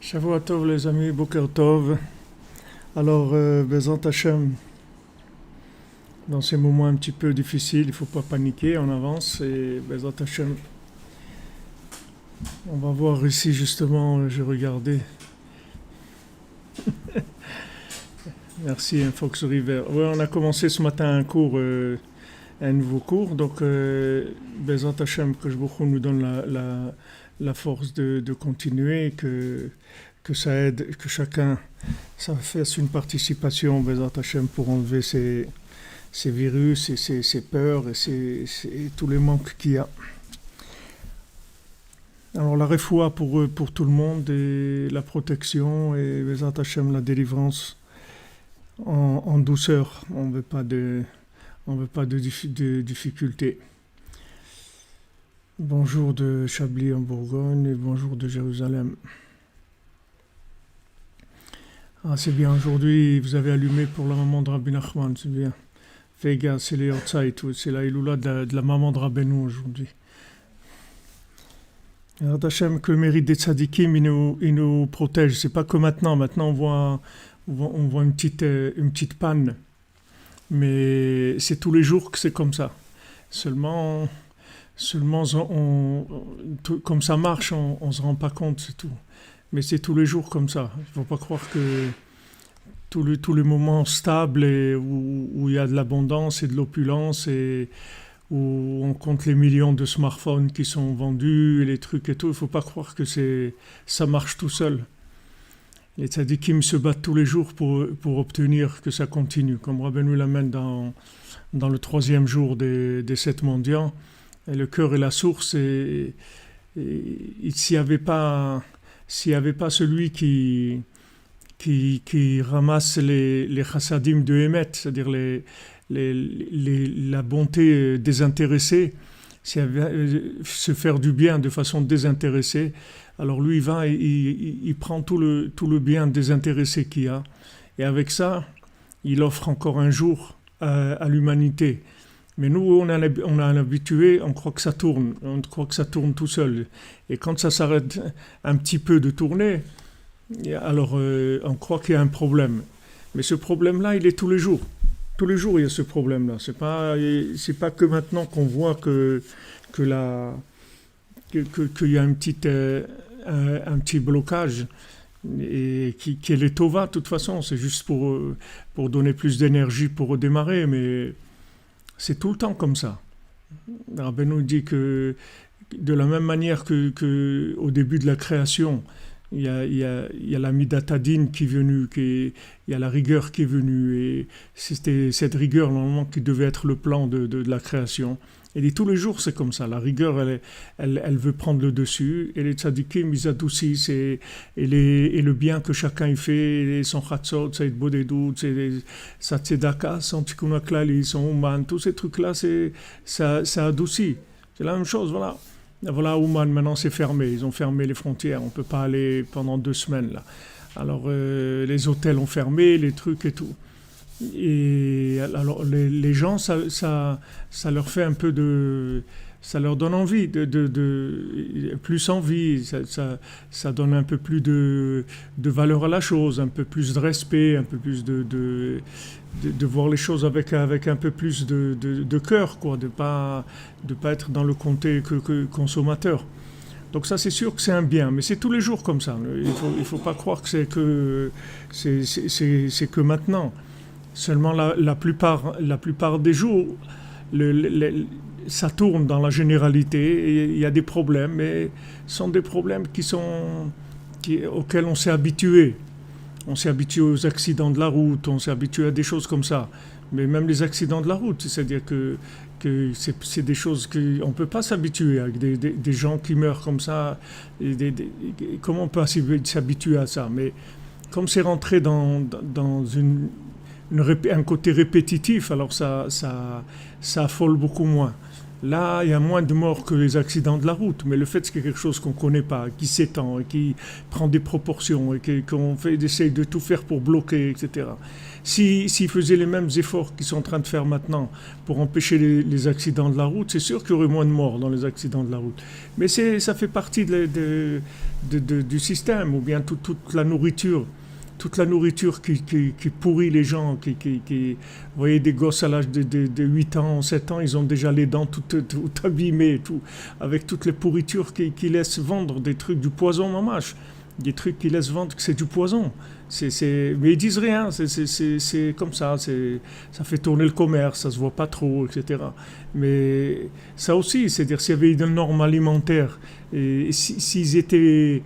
Shavua Tov les amis, Boker Tov. Alors, Bezrat Hashem, dans ces moments un petit peu difficiles, il ne faut pas paniquer, on avance et Bezrat Hashem, on va voir ici justement, j'ai regardé. Merci, Fox River. Ouais, on a commencé ce matin un cours, un nouveau cours, donc Bezrat Hashem, que je nous donne la force de continuer, que ça aide, que chacun ça fasse une participation Bezrat Hashem pour enlever ces virus et ces peurs et tous les manques qu'il y a. Alors la refoua pour tout le monde et la protection et Bezrat Hashem la délivrance en douceur. On veut pas de difficultés. Bonjour de Chablis en Bourgogne et bonjour de Jérusalem. Ah, c'est bien, aujourd'hui vous avez allumé pour la maman de Rabbi Nachman, c'est bien. Fais gaffe, c'est les Yotzait, c'est la Iloula de la maman de Rabbeinu aujourd'hui. Alors Hachem, que le mérite des tzadikim, il nous protège. C'est pas que maintenant on voit une petite panne, mais c'est tous les jours que c'est comme ça. Seulement comme ça marche, on se rend pas compte, c'est tout. Mais c'est tous les jours comme ça. Il ne faut pas croire que tous les moments stables et où il y a de l'abondance et de l'opulence et où on compte les millions de smartphones qui sont vendus et les trucs et tout, il ne faut pas croire que ça marche tout seul. Les tzadikim se battent tous les jours pour obtenir que ça continue. Comme Rabbeinu l'amène dans le 3e jour des 7 mendiants, et le cœur est la source et s'il n'y avait pas celui qui ramasse les chassadim de Emet, c'est-à-dire la bonté désintéressée, se faire du bien de façon désintéressée, alors lui il va et il prend tout le bien désintéressé qu'il y a, et avec ça il offre encore un jour à l'humanité. Mais nous, on a habitué, on croit que ça tourne tout seul. Et quand ça s'arrête un petit peu de tourner, alors on croit qu'il y a un problème. Mais ce problème-là, il est tous les jours. Tous les jours, il y a ce problème-là. C'est pas que maintenant qu'on voit qu'il y a un petit blocage et qui est les tova, de toute façon. C'est juste pour donner plus d'énergie pour redémarrer, mais c'est tout le temps comme ça. Rabbeinu dit que de la même manière que au début de la création, il y a la midatadin qui est venue, il y a la rigueur qui est venue, et c'était cette rigueur normalement qui devait être le plan de la création. Et tous les jours c'est comme ça, la rigueur elle veut prendre le dessus, et les tzadikim ils adoucissent, et le bien que chacun y fait, son chatzot, sa bodedut, sa tzedaka, son tikkun haklali, son ouman, tous ces trucs là ça adoucit. C'est la même chose, voilà Ouman maintenant c'est fermé, ils ont fermé les frontières, on peut pas aller pendant 2 semaines là. Alors les hôtels ont fermé, les trucs et tout. Et alors les gens, ça leur fait un peu ça leur donne envie, plus envie, ça donne un peu plus de valeur à la chose, un peu plus de respect, un peu plus de voir les choses avec un peu plus de cœur, quoi, de pas être dans le côté que consommateur. Donc ça c'est sûr que c'est un bien, mais c'est tous les jours comme ça. Il faut pas croire que c'est que maintenant. Seulement la plupart des jours, ça tourne dans la généralité, et il y a des problèmes, mais ce sont des problèmes auxquels on s'est habitué. On s'est habitué aux accidents de la route, on s'est habitué à des choses comme ça. Mais même les accidents de la route, c'est-à-dire que que c'est des choses qu'on ne peut pas s'habituer avec des gens qui meurent comme ça. Comment on peut s'habituer à ça? Mais comme c'est rentré dans un côté répétitif, alors ça affole beaucoup moins. Là, il y a moins de morts que les accidents de la route, mais le fait que c'est quelque chose qu'on ne connaît pas, qui s'étend, et qui prend des proportions, et qu'on essaye de tout faire pour bloquer, etc. S'ils faisaient les mêmes efforts qu'ils sont en train de faire maintenant pour empêcher les accidents de la route, c'est sûr qu'il y aurait moins de morts dans les accidents de la route. Mais ça fait partie du système, ou bien toute la nourriture. Toute la nourriture qui pourrit les gens, vous voyez des gosses à l'âge de 8 ans, 7 ans, ils ont déjà les dents tout abîmées, avec toutes les pourritures qui laissent vendre des trucs, du poison mamache, des trucs qui laissent vendre que c'est du poison. Mais ils disent rien, c'est comme ça, ça fait tourner le commerce, ça se voit pas trop, etc. Mais ça aussi, c'est-à-dire s'il y avait une norme alimentaire, et s'ils étaient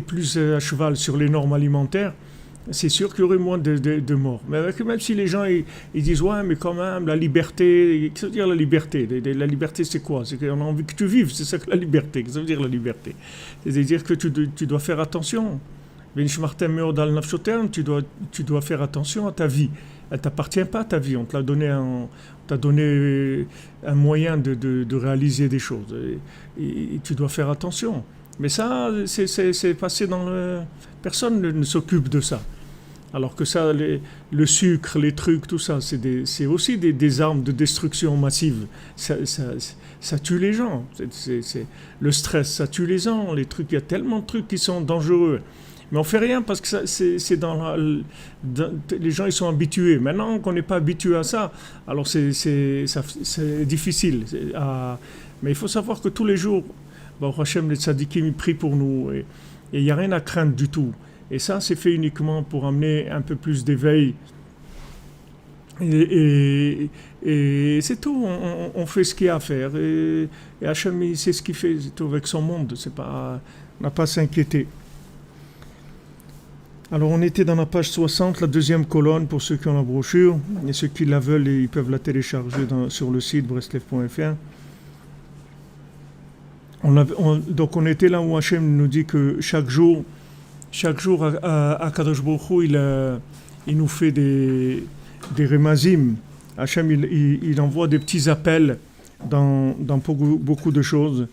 plus à cheval sur les normes alimentaires, c'est sûr qu'il y aurait moins de morts. Mais même si les gens ils disent ouais, mais quand même la liberté, qu'est-ce que ça veut dire la liberté? La liberté c'est quoi? C'est qu'on a envie que tu vives, c'est ça que la liberté. Qu'est-ce que ça veut dire la liberté? C'est-à-dire que tu dois faire attention. Tu dois faire attention à ta vie. Elle t'appartient pas ta vie. On t'a donné un moyen de réaliser des choses. Et tu dois faire attention. Mais ça, c'est passé dans le... Personne ne s'occupe de ça. Alors que ça, le sucre, les trucs, tout ça, c'est aussi des armes de destruction massive. Ça tue les gens. Le stress, ça tue les gens. Les trucs, il y a tellement de trucs qui sont dangereux. Mais on fait rien parce que les gens ils sont habitués. Maintenant qu'on n'est pas habitué à ça, alors c'est difficile. Mais il faut savoir que tous les jours, Hachem, les tzadikim, ils prient pour nous. Et il n'y a rien à craindre du tout. Et ça, c'est fait uniquement pour amener un peu plus d'éveil. Et c'est tout. On fait ce qu'il y a à faire. Et Hachem, il sait ce qu'il fait tout avec son monde. On n'a pas à s'inquiéter. Alors on était dans la page 60, la deuxième colonne pour ceux qui ont la brochure. Et ceux qui la veulent, ils peuvent la télécharger sur le site breslev.fr. Donc on était là où Hachem nous dit que chaque jour à Kadosh Baruch Hu, il nous fait des remazim. Hachem il envoie des petits appels dans beaucoup de choses.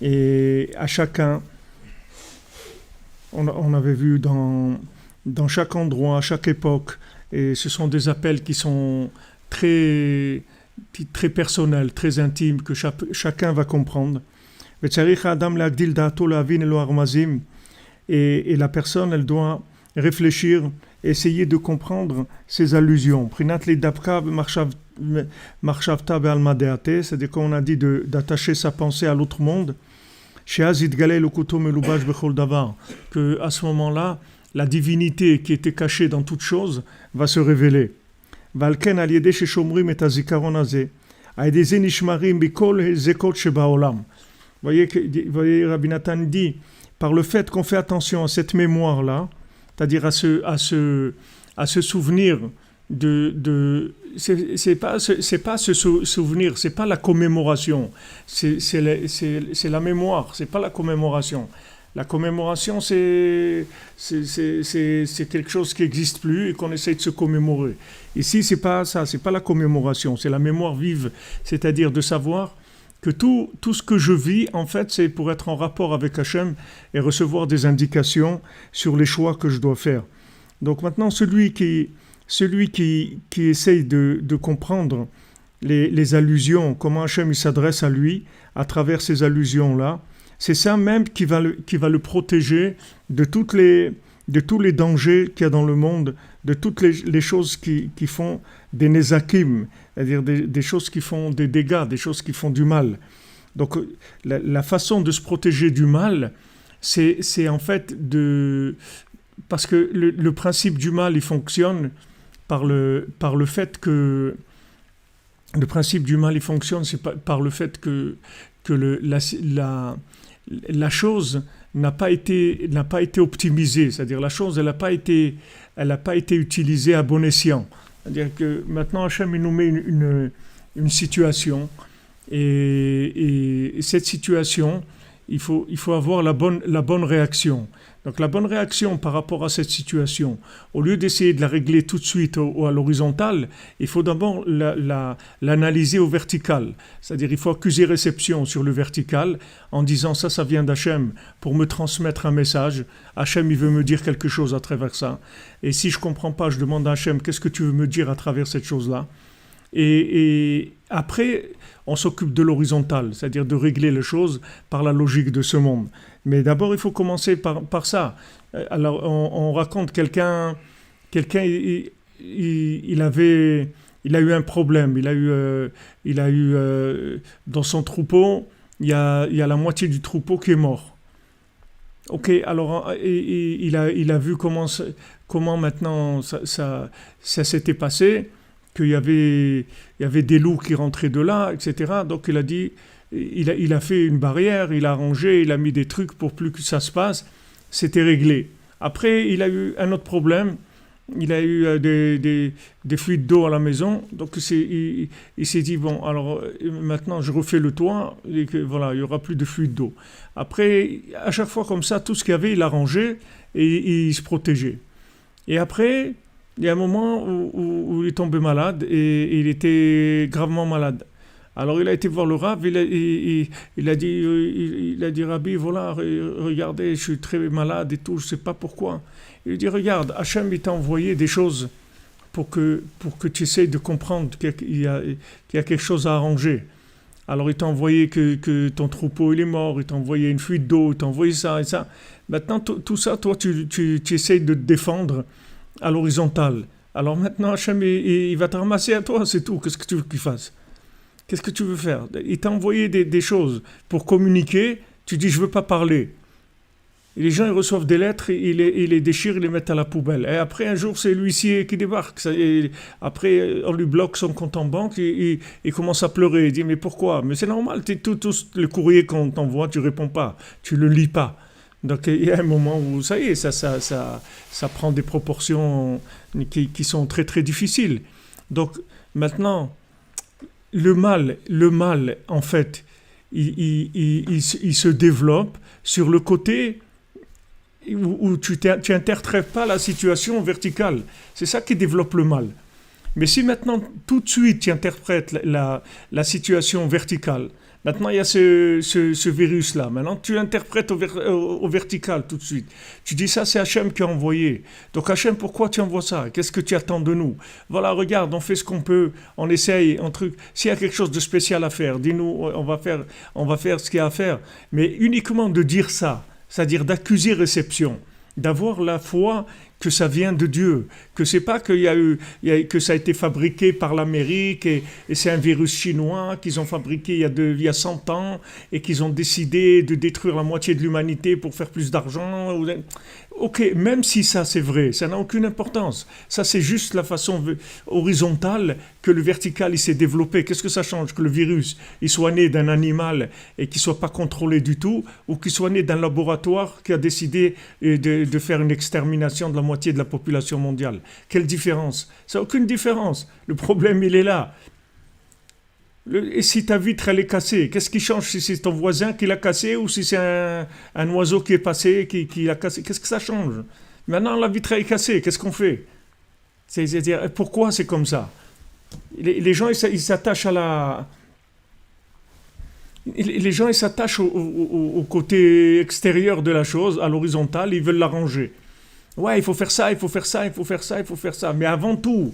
Et à chacun, on avait vu dans chaque endroit, à chaque époque, et ce sont des appels qui sont très, très personnels, très intimes, que chacun va comprendre. Et la personne, elle doit réfléchir, essayer de comprendre ces allusions. C'est-à-dire qu'on a dit d'attacher sa pensée à l'autre monde. Que à ce moment-là, la divinité qui était cachée dans toute chose va se révéler. Vous voyez, Rabbi Nathan dit, par le fait qu'on fait attention à cette mémoire-là, c'est-à-dire à ce souvenir c'est pas ce souvenir, c'est pas la commémoration, c'est la mémoire, c'est pas la commémoration. La commémoration, c'est quelque chose qui n'existe plus et qu'on essaye de se commémorer. Ici, c'est pas ça, c'est pas la commémoration, c'est la mémoire vive, c'est-à-dire de savoir que tout ce que je vis, en fait, c'est pour être en rapport avec Hachem et recevoir des indications sur les choix que je dois faire. Donc maintenant, celui qui essaye de comprendre les allusions, comment Hachem il s'adresse à lui à travers ces allusions-là, c'est ça même qui va le protéger de tous les dangers qu'il y a dans le monde, de toutes les choses qui font des nezakim, c'est-à-dire des choses qui font des dégâts, des choses qui font du mal. Donc la façon de se protéger du mal, c'est en fait parce que le principe du mal, il fonctionne par le fait que le principe du mal, il fonctionne, c'est par le fait que la chose n'a pas été optimisée, c'est-à-dire la chose elle n'a pas été utilisée à bon escient. C'est-à-dire que maintenant Hachem il nous met une situation, et cette situation, il faut avoir la bonne réaction. Donc la bonne réaction par rapport à cette situation, au lieu d'essayer de la régler tout de suite à l'horizontale, il faut d'abord l'analyser au vertical. C'est-à-dire il faut accuser réception sur le vertical en disant ça vient d'Hachem pour me transmettre un message. Hachem il veut me dire quelque chose à travers ça. Et si je ne comprends pas, je demande à Hachem qu'est-ce que tu veux me dire à travers cette chose-là. Et après, on s'occupe de l'horizontal, c'est-à-dire de régler les choses par la logique de ce monde. Mais d'abord, il faut commencer par ça. Alors, on raconte quelqu'un il a eu un problème. Il a eu dans son troupeau, il y a la moitié du troupeau qui est mort. Ok, alors il a vu comment maintenant ça s'était passé. Qu'il y avait des loups qui rentraient de là, etc. Donc il a dit, il a fait une barrière, il a arrangé, il a mis des trucs pour plus que ça se passe. C'était réglé. Après, il a eu un autre problème. Il a eu des fuites d'eau à la maison. Donc il s'est dit, bon, alors maintenant je refais le toit, et que, voilà, il n'y aura plus de fuites d'eau. Après, à chaque fois comme ça, tout ce qu'il y avait, il a rangé et il se protégeait. Et après... Il y a un moment où il est tombé malade et il était gravement malade. Alors il a été voir le Rav, il a dit Rabbi, voilà, regardez, je suis très malade et tout, je ne sais pas pourquoi. Il lui dit, regarde, Hachem il t'a envoyé des choses pour que tu essayes de comprendre qu'il y a quelque chose à arranger. Alors il t'a envoyé que ton troupeau il est mort, il t'a envoyé une fuite d'eau, il t'a envoyé ça et ça. Maintenant tout ça, toi tu essayes de te défendre à l'horizontale. Alors maintenant, Hachem, il va te ramasser à toi, c'est tout. Qu'est-ce que tu veux qu'il fasse? Qu'est-ce que tu veux faire? Il t'a envoyé des choses pour communiquer. Tu dis, je ne veux pas parler. Et les gens, ils reçoivent des lettres, ils les déchirent, ils les mettent à la poubelle. Et après, un jour, c'est l'huissier qui débarque. Après, on lui bloque son compte en banque, il commence à pleurer. Il dit, mais pourquoi? Mais c'est normal, tout le courrier qu'on t'envoie, tu ne réponds pas, tu ne le lis pas. Donc il y a un moment où ça y est, ça prend des proportions qui sont très très difficiles. Donc maintenant, le mal en fait, il se développe sur le côté où tu n'interprètes pas la situation verticale. C'est ça qui développe le mal. Mais si maintenant, tout de suite, tu interprètes la situation verticale, maintenant, il y a ce virus-là. Maintenant, tu l'interprètes au vertical tout de suite. Tu dis ça, c'est Hachem qui a envoyé. Donc Hachem, pourquoi tu envoies ça? Qu'est-ce que tu attends de nous? Voilà, regarde, on fait ce qu'on peut, on essaye un truc. S'il y a quelque chose de spécial à faire, dis-nous, on va faire ce qu'il y a à faire. Mais uniquement de dire ça, c'est-à-dire d'accuser réception, d'avoir la foi que ça vient de Dieu, que c'est pas que ça a été fabriqué par l'Amérique et c'est un virus chinois qu'ils ont fabriqué il y a 100 ans et qu'ils ont décidé de détruire la moitié de l'humanité pour faire plus d'argent. Ok, même si ça c'est vrai, ça n'a aucune importance. Ça c'est juste la façon horizontale que le vertical il s'est développé. Qu'est-ce que ça change que le virus il soit né d'un animal et qu'il soit pas contrôlé du tout, ou qu'il soit né d'un laboratoire qui a décidé de faire une extermination de la moitié de la population mondiale? Quelle différence? Ça n'a aucune différence. Le problème il est là. Et si ta vitre elle est cassée, qu'est-ce qui change si c'est ton voisin qui l'a cassée ou si c'est un oiseau qui est passé qui l'a cassée? Qu'est-ce que ça change? Maintenant la vitre elle est cassée, qu'est-ce qu'on fait? C'est-à-dire, pourquoi c'est comme ça? Les gens ils s'attachent les gens ils s'attachent au côté extérieur de la chose, à l'horizontale, ils veulent l'arranger. Ouais, il faut faire ça, il faut faire ça, il faut faire ça, il faut faire ça. Mais avant tout,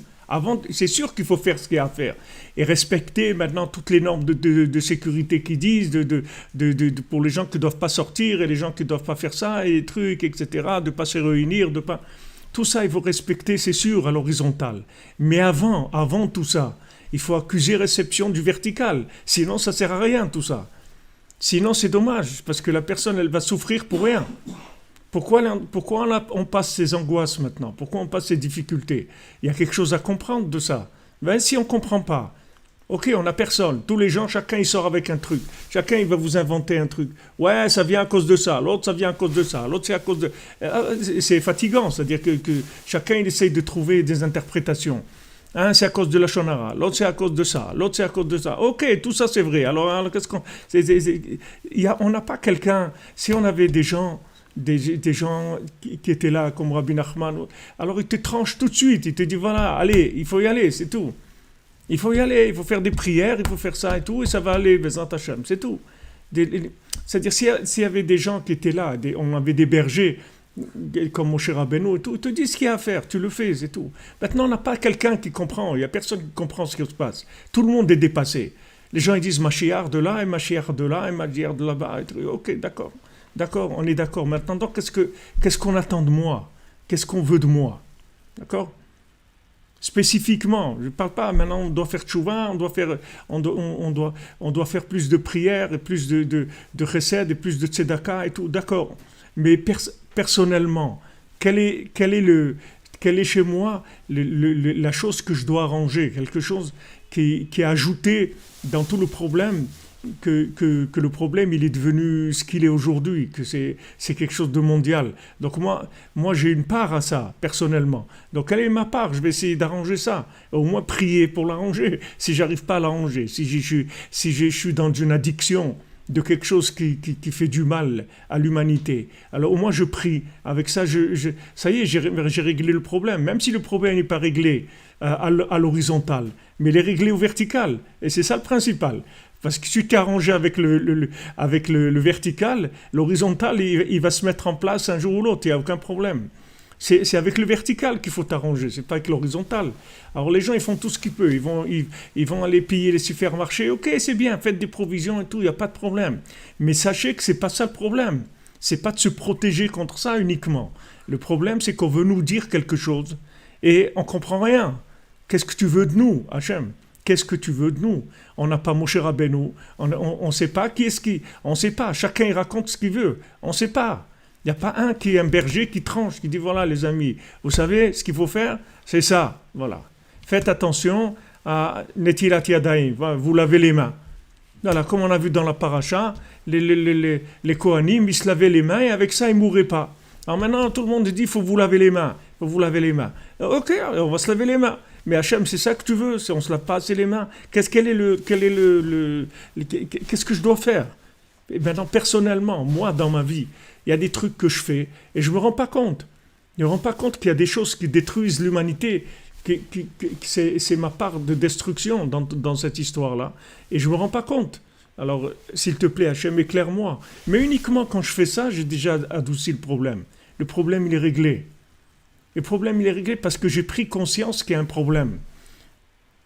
c'est sûr qu'il faut faire ce qu'il y a à faire. Et respecter maintenant toutes les normes de sécurité qui disent, pour les gens qui ne doivent pas sortir et les gens qui ne doivent pas faire ça, et les trucs, etc., de ne pas se réunir, de pas... Tout ça, il faut respecter, c'est sûr, à l'horizontale. Mais avant tout ça, il faut accuser réception du vertical. Sinon, ça ne sert à rien, tout ça. Sinon, c'est dommage, parce que la personne, elle va souffrir pour rien. Pourquoi on passe ces angoisses maintenant? Pourquoi on passe ces difficultés? Il y a quelque chose à comprendre de ça. Ben, si on ne comprend pas, ok, on n'a personne. Tous les gens, chacun il sort avec un truc. Chacun il va vous inventer un truc. Ouais, ça vient à cause de ça. L'autre, ça vient à cause de ça. L'autre, c'est à cause de... C'est fatigant, c'est-à-dire que chacun il essaye de trouver des interprétations. Un, c'est à cause de la shonara, l'autre c'est à cause de ça, l'autre c'est à cause de ça. Ok, tout ça c'est vrai. Alors qu'est-ce qu'on... on n'a pas quelqu'un... Si on avait des gens qui étaient là, comme Rabbi Nachman, alors ils te tranchent tout de suite, ils te disent, voilà, allez, il faut y aller, c'est tout. Il faut y aller, il faut faire des prières, il faut faire ça et tout, et ça va aller, Bezat Hashem, c'est tout. C'est-à-dire, s'il y avait des gens qui étaient là, on avait des bergers, comme Moshe Rabbeinu et tout, ils te disent ce qu'il y a à faire, tu le fais, c'est tout. Maintenant, on n'a pas quelqu'un qui comprend, il n'y a personne qui comprend ce qui se passe. Tout le monde est dépassé. Les gens ils disent Mashiach de là, et Mashiach de là, et Mashiach de là-bas. Ok, d'accord, on est d'accord. Maintenant, donc, qu'est-ce qu'on attend de moi? Qu'est-ce qu'on veut de moi? D'accord? Spécifiquement, je ne parle pas, maintenant on doit faire tchouva, on doit faire plus de prières, et plus de chesed, et plus de tzedaka et tout, d'accord. Mais personnellement, quel est chez moi la chose que je dois arranger, quelque chose qui est ajouté dans tout le problème, que le problème il est devenu ce qu'il est aujourd'hui, que c'est quelque chose de mondial. Donc moi j'ai une part à ça, personnellement. Donc quelle est ma part? Je vais essayer d'arranger ça. Au moins prier pour l'arranger, si j'arrive pas à l'arranger. Si je suis dans une addiction de quelque chose qui fait du mal à l'humanité. Alors au moins je prie. Avec ça, ça y est, j'ai réglé le problème. Même si le problème n'est pas réglé à l'horizontale, mais il est réglé au vertical. Et c'est ça le principal. Parce que si tu t'es arrangé avec le vertical, l'horizontal, il va se mettre en place un jour ou l'autre, il n'y a aucun problème. C'est avec le vertical qu'il faut t'arranger, c'est pas avec l'horizontal. Alors les gens, ils font tout ce qu'ils peuvent, ils vont aller piller les supermarchés, ok, c'est bien, faites des provisions et tout, il n'y a pas de problème. Mais sachez que c'est pas ça le problème. C'est pas de se protéger contre ça uniquement. Le problème, c'est qu'on veut nous dire quelque chose et on comprend rien. Qu'est-ce que tu veux de nous, Hachem? Qu'est-ce que tu veux de nous? On n'a pas Moshe Rabbeinu, on ne sait pas qui est-ce qui... On ne sait pas, chacun il raconte ce qu'il veut, on ne sait pas. Il n'y a pas un qui est un berger qui tranche, qui dit voilà les amis, vous savez ce qu'il faut faire, c'est ça, voilà. Faites attention à Netilat Yadayim, vous lavez les mains. Voilà, comme on a vu dans la paracha, les Kohanim, ils se lavaient les mains et avec ça ils ne mourraient pas. Alors maintenant tout le monde dit il faut vous laver les mains, il faut vous laver les mains. Ok, on va se laver les mains. Mais Hachem, c'est ça que tu veux, on ne se lave pas assez les mains. Qu'est-ce que je dois faire? Et maintenant, personnellement, moi, dans ma vie, il y a des trucs que je fais et je ne me rends pas compte. Je ne me rends pas compte qu'il y a des choses qui détruisent l'humanité. C'est ma part de destruction dans cette histoire-là. Et je ne me rends pas compte. Alors, s'il te plaît, Hachem, éclaire-moi. Mais uniquement quand je fais ça, j'ai déjà adouci le problème. Le problème, il est réglé. Le problème, il est réglé parce que j'ai pris conscience qu'il y a un problème.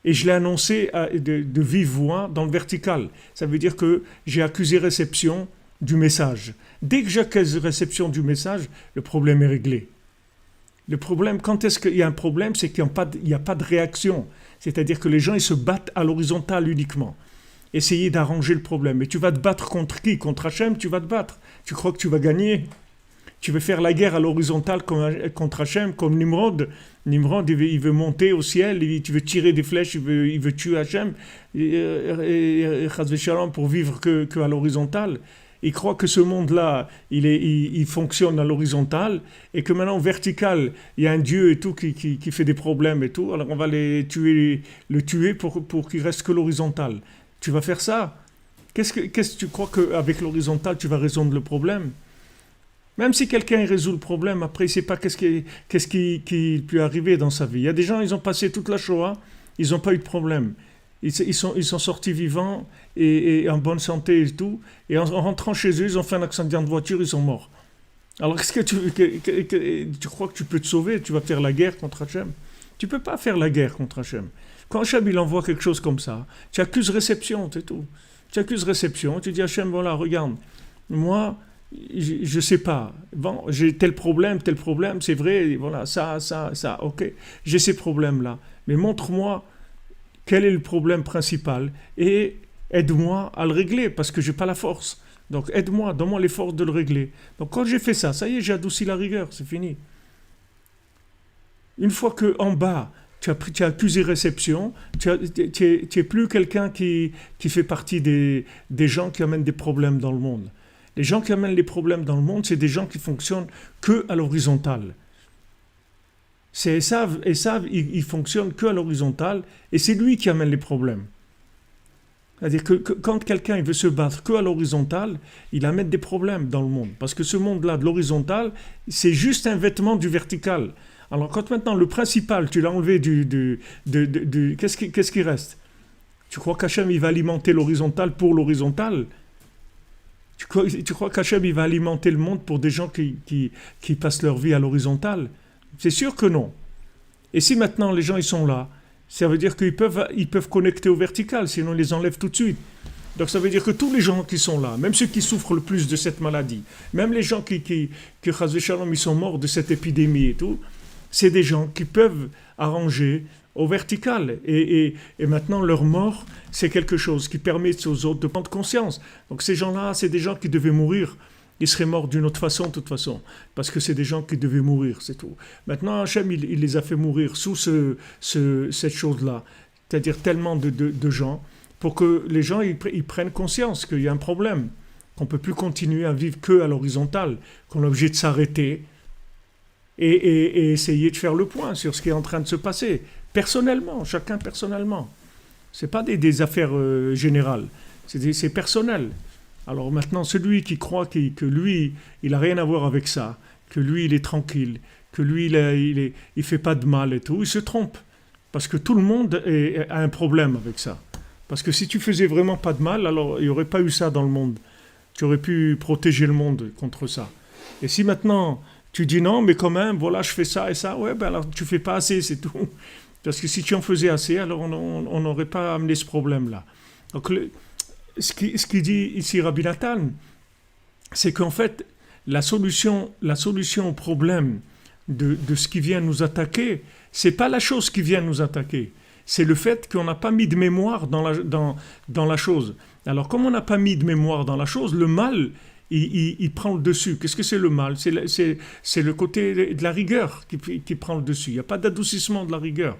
Et je l'ai annoncé de vive voix dans le vertical. Ça veut dire que j'ai accusé réception du message. Dès que j'accuse réception du message, le problème est réglé. Le problème, quand est-ce qu'il y a un problème, c'est qu'il n'y a pas de réaction. C'est-à-dire que les gens, ils se battent à l'horizontale uniquement. Essayez d'arranger le problème. Et tu vas te battre contre qui? Contre Hachem, tu vas te battre. Tu crois que tu vas gagner? Tu veux faire la guerre à l'horizontale contre Hachem, comme Nimrod. Nimrod, il veut monter au ciel, tu veux tirer des flèches, il veut tuer Hachem, et pour vivre que à l'horizontale. Il croit que ce monde-là, il fonctionne à l'horizontale, et que maintenant, au vertical, il y a un Dieu et tout qui fait des problèmes et tout. Alors on va le tuer pour qu'il reste que l'horizontale. Tu vas faire ça? Qu'est-ce que tu crois qu'avec l'horizontale, tu vas résoudre le problème? Même si quelqu'un résout le problème, après il ne sait pas qu'est-ce qui peut arriver dans sa vie. Il y a des gens, ils ont passé toute la Shoah, ils n'ont pas eu de problème. Ils sont sortis vivants et en bonne santé et tout. Et en rentrant chez eux, ils ont fait un accident de voiture, ils sont morts. Alors qu'est-ce que tu crois que tu peux te sauver? Tu vas faire la guerre contre Hachem? Tu ne peux pas faire la guerre contre Hachem. Quand Hachem il envoie quelque chose comme ça, tu accuses réception, c'est tout. Tu accuses réception, tu dis Hachem, voilà, regarde, moi... Je ne sais pas. Bon, j'ai tel problème, c'est vrai, voilà, ça, ok. J'ai ces problèmes-là. Mais montre-moi quel est le problème principal et aide-moi à le régler parce que je n'ai pas la force. Donc aide-moi, donne-moi les forces de le régler. Donc quand j'ai fait ça, ça y est, j'ai adouci la rigueur, c'est fini. Une fois qu'en bas, tu as accusé réception, tu n'es plus quelqu'un qui fait partie des gens qui amènent des problèmes dans le monde. Les gens qui amènent les problèmes dans le monde, c'est des gens qui fonctionnent que à l'horizontale. C'est Esav, il fonctionne qu'à l'horizontale et c'est lui qui amène les problèmes. C'est-à-dire que quand quelqu'un il veut se battre qu'à l'horizontale, il amène des problèmes dans le monde. Parce que ce monde-là, de l'horizontale, c'est juste un vêtement du vertical. Alors quand maintenant le principal, tu l'as enlevé qu'est-ce qui reste? Tu crois qu'Hachem il va alimenter l'horizontale pour l'horizontale? Tu crois qu'Hachem il va alimenter le monde pour des gens qui passent leur vie à l'horizontale? C'est sûr que non. Et si maintenant les gens ils sont là, ça veut dire qu'ils peuvent connecter au vertical, sinon ils les enlèvent tout de suite. Donc ça veut dire que tous les gens qui sont là, même ceux qui souffrent le plus de cette maladie, même les gens qui Chas v'Shalom, ils sont morts de cette épidémie et tout, c'est des gens qui peuvent arranger au vertical. Et maintenant, leur mort, c'est quelque chose qui permet aux autres de prendre conscience. Donc ces gens-là, c'est des gens qui devaient mourir. Ils seraient morts d'une autre façon, de toute façon. Parce que c'est des gens qui devaient mourir, c'est tout. Maintenant, Hachem, il les a fait mourir sous cette chose-là. C'est-à-dire tellement de gens, pour que les gens ils prennent conscience qu'il y a un problème. Qu'on ne peut plus continuer à vivre qu'à l'horizontale. Qu'on est obligé de s'arrêter et essayer de faire le point sur ce qui est en train de se passer. Personnellement, chacun personnellement. Ce n'est pas des affaires générales. C'est personnel. Alors maintenant, celui qui croit que lui, il n'a rien à voir avec ça, que lui, il est tranquille, que lui, il ne fait pas de mal et tout, il se trompe. Parce que tout le monde a un problème avec ça. Parce que si tu faisais vraiment pas de mal, alors il n'y aurait pas eu ça dans le monde. Tu aurais pu protéger le monde contre ça. Et si maintenant, tu dis non, mais quand même, voilà, je fais ça et ça, ouais, ben alors tu fais pas assez, c'est tout. Parce que si tu en faisais assez, alors on n'aurait pas amené ce problème-là. Donc, ce qu'il dit ici Rabbi Nathan, c'est qu'en fait, la solution au problème de ce qui vient nous attaquer, c'est pas la chose qui vient nous attaquer, c'est le fait qu'on n'a pas mis de mémoire dans la chose. Alors, comme on n'a pas mis de mémoire dans la chose, le mal, il prend le dessus. Qu'est-ce que c'est le mal? C'est le côté de la rigueur qui prend le dessus. Il n'y a pas d'adoucissement de la rigueur.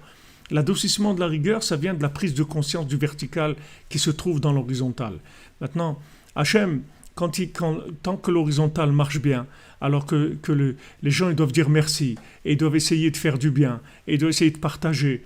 L'adoucissement de la rigueur, ça vient de la prise de conscience du vertical qui se trouve dans l'horizontal. Maintenant, Hachem, tant que l'horizontal marche bien, alors que les gens ils doivent dire merci, et ils doivent essayer de faire du bien, et ils doivent essayer de partager,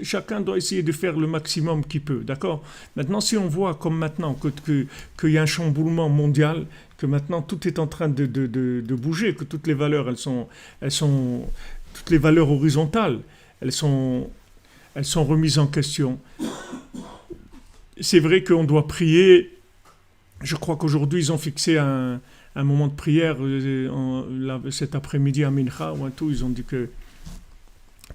chacun doit essayer de faire le maximum qu'il peut, d'accord? Maintenant, si on voit comme maintenant qu'il y a un chamboulement mondial, que maintenant tout est en train de bouger, que toutes les valeurs, elles sont toutes les valeurs horizontales, elles sont remises en question. C'est vrai qu'on doit prier. Je crois qu'aujourd'hui, ils ont fixé un moment de prière cet après-midi à Mincha, ou tout. Ils ont dit que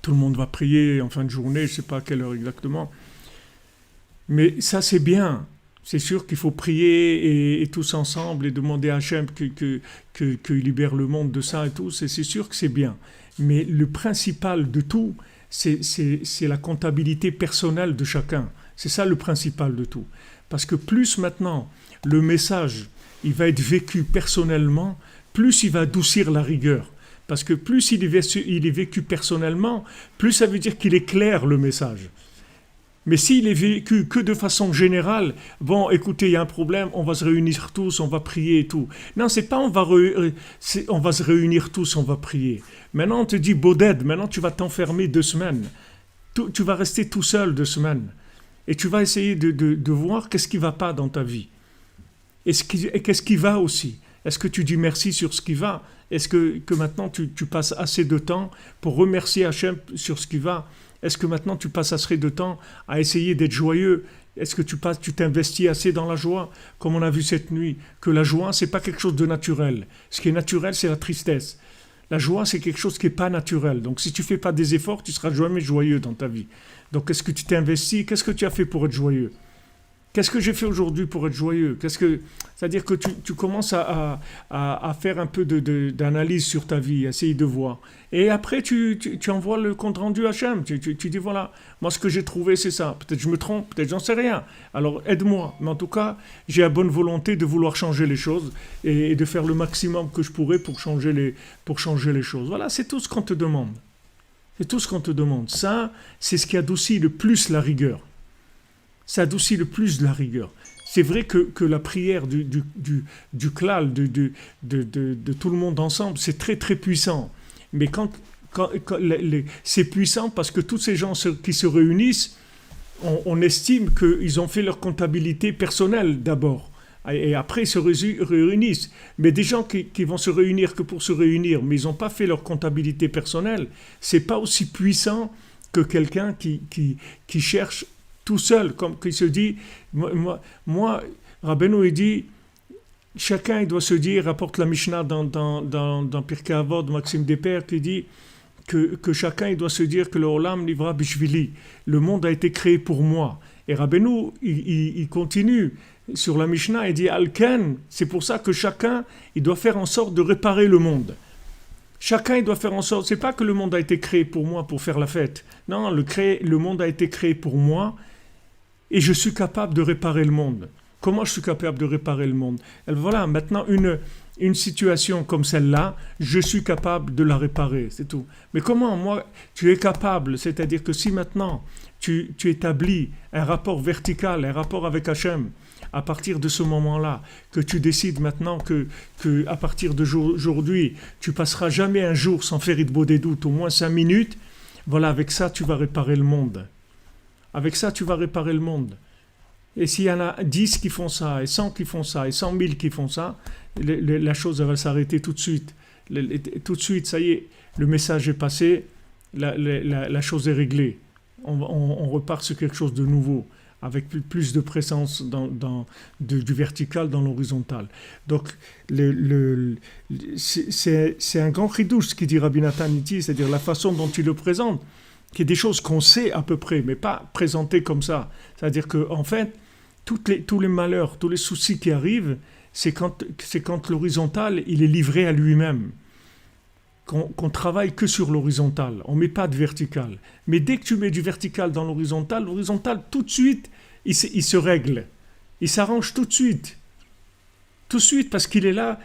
tout le monde va prier en fin de journée, je ne sais pas à quelle heure exactement. Mais ça, c'est bien. C'est sûr qu'il faut prier et tous ensemble et demander à Hachem qu'il libère le monde de ça et tout. C'est sûr que c'est bien. Mais le principal de tout, c'est la comptabilité personnelle de chacun. C'est ça le principal de tout. Parce que plus maintenant le message il va être vécu personnellement, plus il va adoucir la rigueur. Parce que plus il est vécu personnellement, plus ça veut dire qu'il éclaire le message. Mais s'il est vécu que de façon générale, bon, écoutez, il y a un problème, on va se réunir tous, on va prier et tout. Non, c'est pas on va se réunir tous, on va prier. Maintenant, on te dit, Boded, maintenant tu vas t'enfermer 2 semaines. Tu vas rester tout seul 2 semaines. Et tu vas essayer de voir qu'est-ce qui ne va pas dans ta vie. Et qu'est-ce qui va aussi. Est-ce que tu dis merci sur ce qui va? Est-ce que maintenant tu passes assez de temps pour remercier Hachem sur ce qui va? Est-ce que maintenant tu passes assez de temps à essayer d'être joyeux? Est-ce que tu t'investis assez dans la joie? Comme on a vu cette nuit, que la joie, c'est pas quelque chose de naturel. Ce qui est naturel, c'est la tristesse. La joie, c'est quelque chose qui n'est pas naturel. Donc si tu ne fais pas des efforts, tu ne seras jamais joyeux dans ta vie. Donc est-ce que tu t'es investi? Qu'est-ce que tu as fait pour être joyeux? Qu'est-ce que j'ai fait aujourd'hui pour être joyeux? C'est-à-dire que tu commences à faire un peu d'analyse sur ta vie, essayer de voir. Et après, tu envoies le compte-rendu à Hachem. Tu dis, voilà, moi, ce que j'ai trouvé, c'est ça. Peut-être je me trompe, peut-être j'en sais rien. Alors, aide-moi. Mais en tout cas, j'ai la bonne volonté de vouloir changer les choses et de faire le maximum que je pourrais pour changer les choses. Voilà, c'est tout ce qu'on te demande. C'est tout ce qu'on te demande. Ça, c'est ce qui adoucit le plus la rigueur. Ça adoucit le plus de la rigueur. C'est vrai que la prière du klal, de tout le monde ensemble, c'est très très puissant. Mais quand c'est puissant parce que tous ces gens qui se réunissent, on estime qu'ils ont fait leur comptabilité personnelle d'abord. Et après, ils se réunissent. Mais des gens qui vont se réunir que pour se réunir, mais ils n'ont pas fait leur comptabilité personnelle, c'est pas aussi puissant que quelqu'un qui cherche tout seul, comme qui se dit, moi Rabbeinu il dit, chacun il doit se dire, rapporte la Mishnah dans Pirkei Avot, Maxime Despères, qui dit que chacun il doit se dire que le Olam Nivra Bishvili, le monde a été créé pour moi. Et Rabbeinu il continue sur la Mishnah et dit Alken, c'est pour ça que chacun il doit faire en sorte de réparer le monde. Chacun il doit faire en sorte, c'est pas que le monde a été créé pour moi pour faire la fête. Non, le monde a été créé pour moi et je suis capable de réparer le monde. Comment je suis capable de réparer le monde? Et voilà, maintenant une situation comme celle-là, je suis capable de la réparer, c'est tout. Mais comment moi, tu es capable? C'est-à-dire que si maintenant tu établis un rapport vertical, un rapport avec Hachem, à partir de ce moment-là, que tu décides maintenant que à partir d'aujourd'hui, tu passeras jamais un jour sans faire Hitbo des doutes, au moins 5 minutes, voilà, avec ça, tu vas réparer le monde. Avec ça, tu vas réparer le monde. Et s'il y en a 10 qui font ça, et 100 qui font ça, et 100 000 qui font ça, la chose elle va s'arrêter tout de suite. Tout de suite, ça y est, le message est passé, la chose est réglée. On repart sur quelque chose de nouveau, avec plus de présence du vertical dans l'horizontal. Donc, c'est un grand chidouche ce qui dit Rabbi Nathan ici, c'est-à-dire la façon dont il le présente, qui est des choses qu'on sait à peu près, mais pas présentées comme ça. C'est-à-dire qu'en fait, tous les malheurs, tous les soucis qui arrivent, c'est quand l'horizontal, il est livré à lui-même. Qu'on travaille que sur l'horizontal, on ne met pas de vertical. Mais dès que tu mets du vertical dans l'horizontal tout de suite, il se règle. Il s'arrange tout de suite. Tout de suite, parce qu'il est là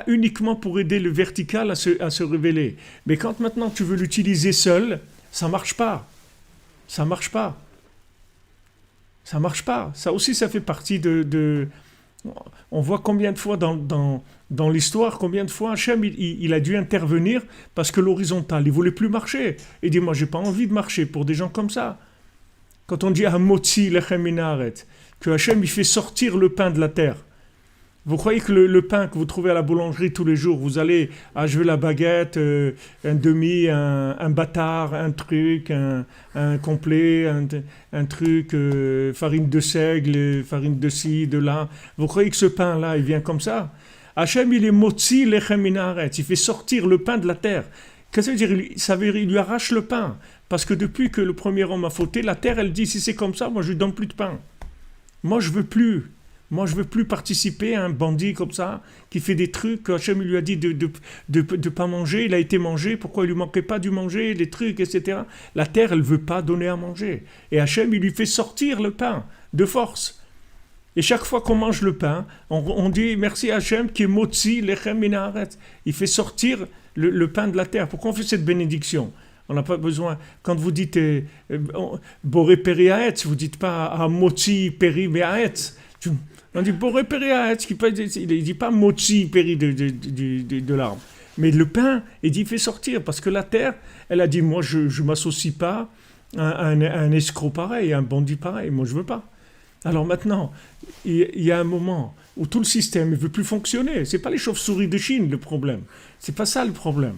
uniquement pour aider le vertical à se révéler. Mais quand maintenant tu veux l'utiliser seul, ça ne marche pas. Ça ne marche pas. Ça ne marche pas. Ça aussi, ça fait partie on voit combien de fois dans l'histoire, combien de fois Hachem il a dû intervenir parce que l'horizontal, il ne voulait plus marcher. Il dit, moi, je n'ai pas envie de marcher pour des gens comme ça. Quand on dit Hamotzi lechem min haaretz, que Hachem il fait sortir le pain de la terre. Vous croyez que le pain que vous trouvez à la boulangerie tous les jours, vous allez, je veux la baguette, un demi, un bâtard, un truc, un complet, un truc, farine de seigle, farine de ci, de là. Vous croyez que ce pain-là, il vient comme ça? Hachem, il est motzi lechem min haaretz, il fait sortir le pain de la terre. Qu'est-ce que ça veut dire? Ça veut dire il lui arrache le pain. Parce que depuis que le premier homme a fauté, la terre, elle dit, si c'est comme ça, moi je ne lui donne plus de pain. Moi je veux plus. Moi, je ne veux plus participer à un bandit comme ça, qui fait des trucs que Hachem lui a dit de pas manger. Il a été mangé, pourquoi il ne lui manquait pas du manger, des trucs, etc. La terre, elle ne veut pas donner à manger. Et Hachem, il lui fait sortir le pain, de force. Et chaque fois qu'on mange le pain, on dit merci à Hachem qui est motzi lechem min haaretz. Il fait sortir le pain de la terre. Pourquoi on fait cette bénédiction? On n'a pas besoin. Quand vous dites boré peri haetz, vous ne dites pas motzi peri haetz. On dit boré peri haetz, il ne dit pas motzi peri de l'arbre. Mais le pain, il dit fait sortir parce que la terre, elle a dit moi je ne m'associe pas à un escroc pareil, à un bandit pareil. Moi je ne veux pas. Alors maintenant, il y a un moment où tout le système ne veut plus fonctionner. Ce n'est pas les chauves-souris de Chine le problème. Ce n'est pas ça le problème.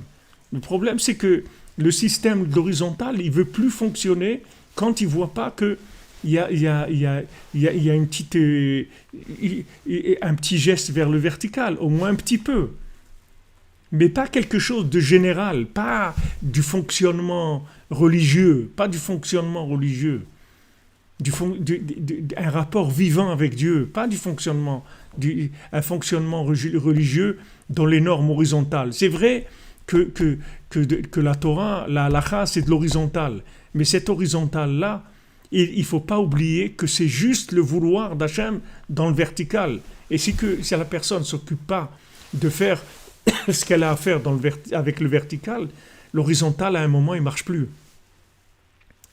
Le problème, c'est que le système d'horizontal, il ne veut plus fonctionner quand il ne voit pas qu'il y a une petite, un petit geste vers le vertical, au moins un petit peu. Mais pas quelque chose de général, pas du fonctionnement religieux, un rapport vivant avec Dieu, pas du fonctionnement, un fonctionnement religieux dans les normes horizontales. C'est vrai que la Torah, la halakha, c'est de l'horizontal. Mais cette horizontale-là, il ne faut pas oublier que c'est juste le vouloir d'Hachem dans le vertical. Et si la personne ne s'occupe pas de faire ce qu'elle a à faire avec le vertical, l'horizontal, à un moment, il ne marche plus.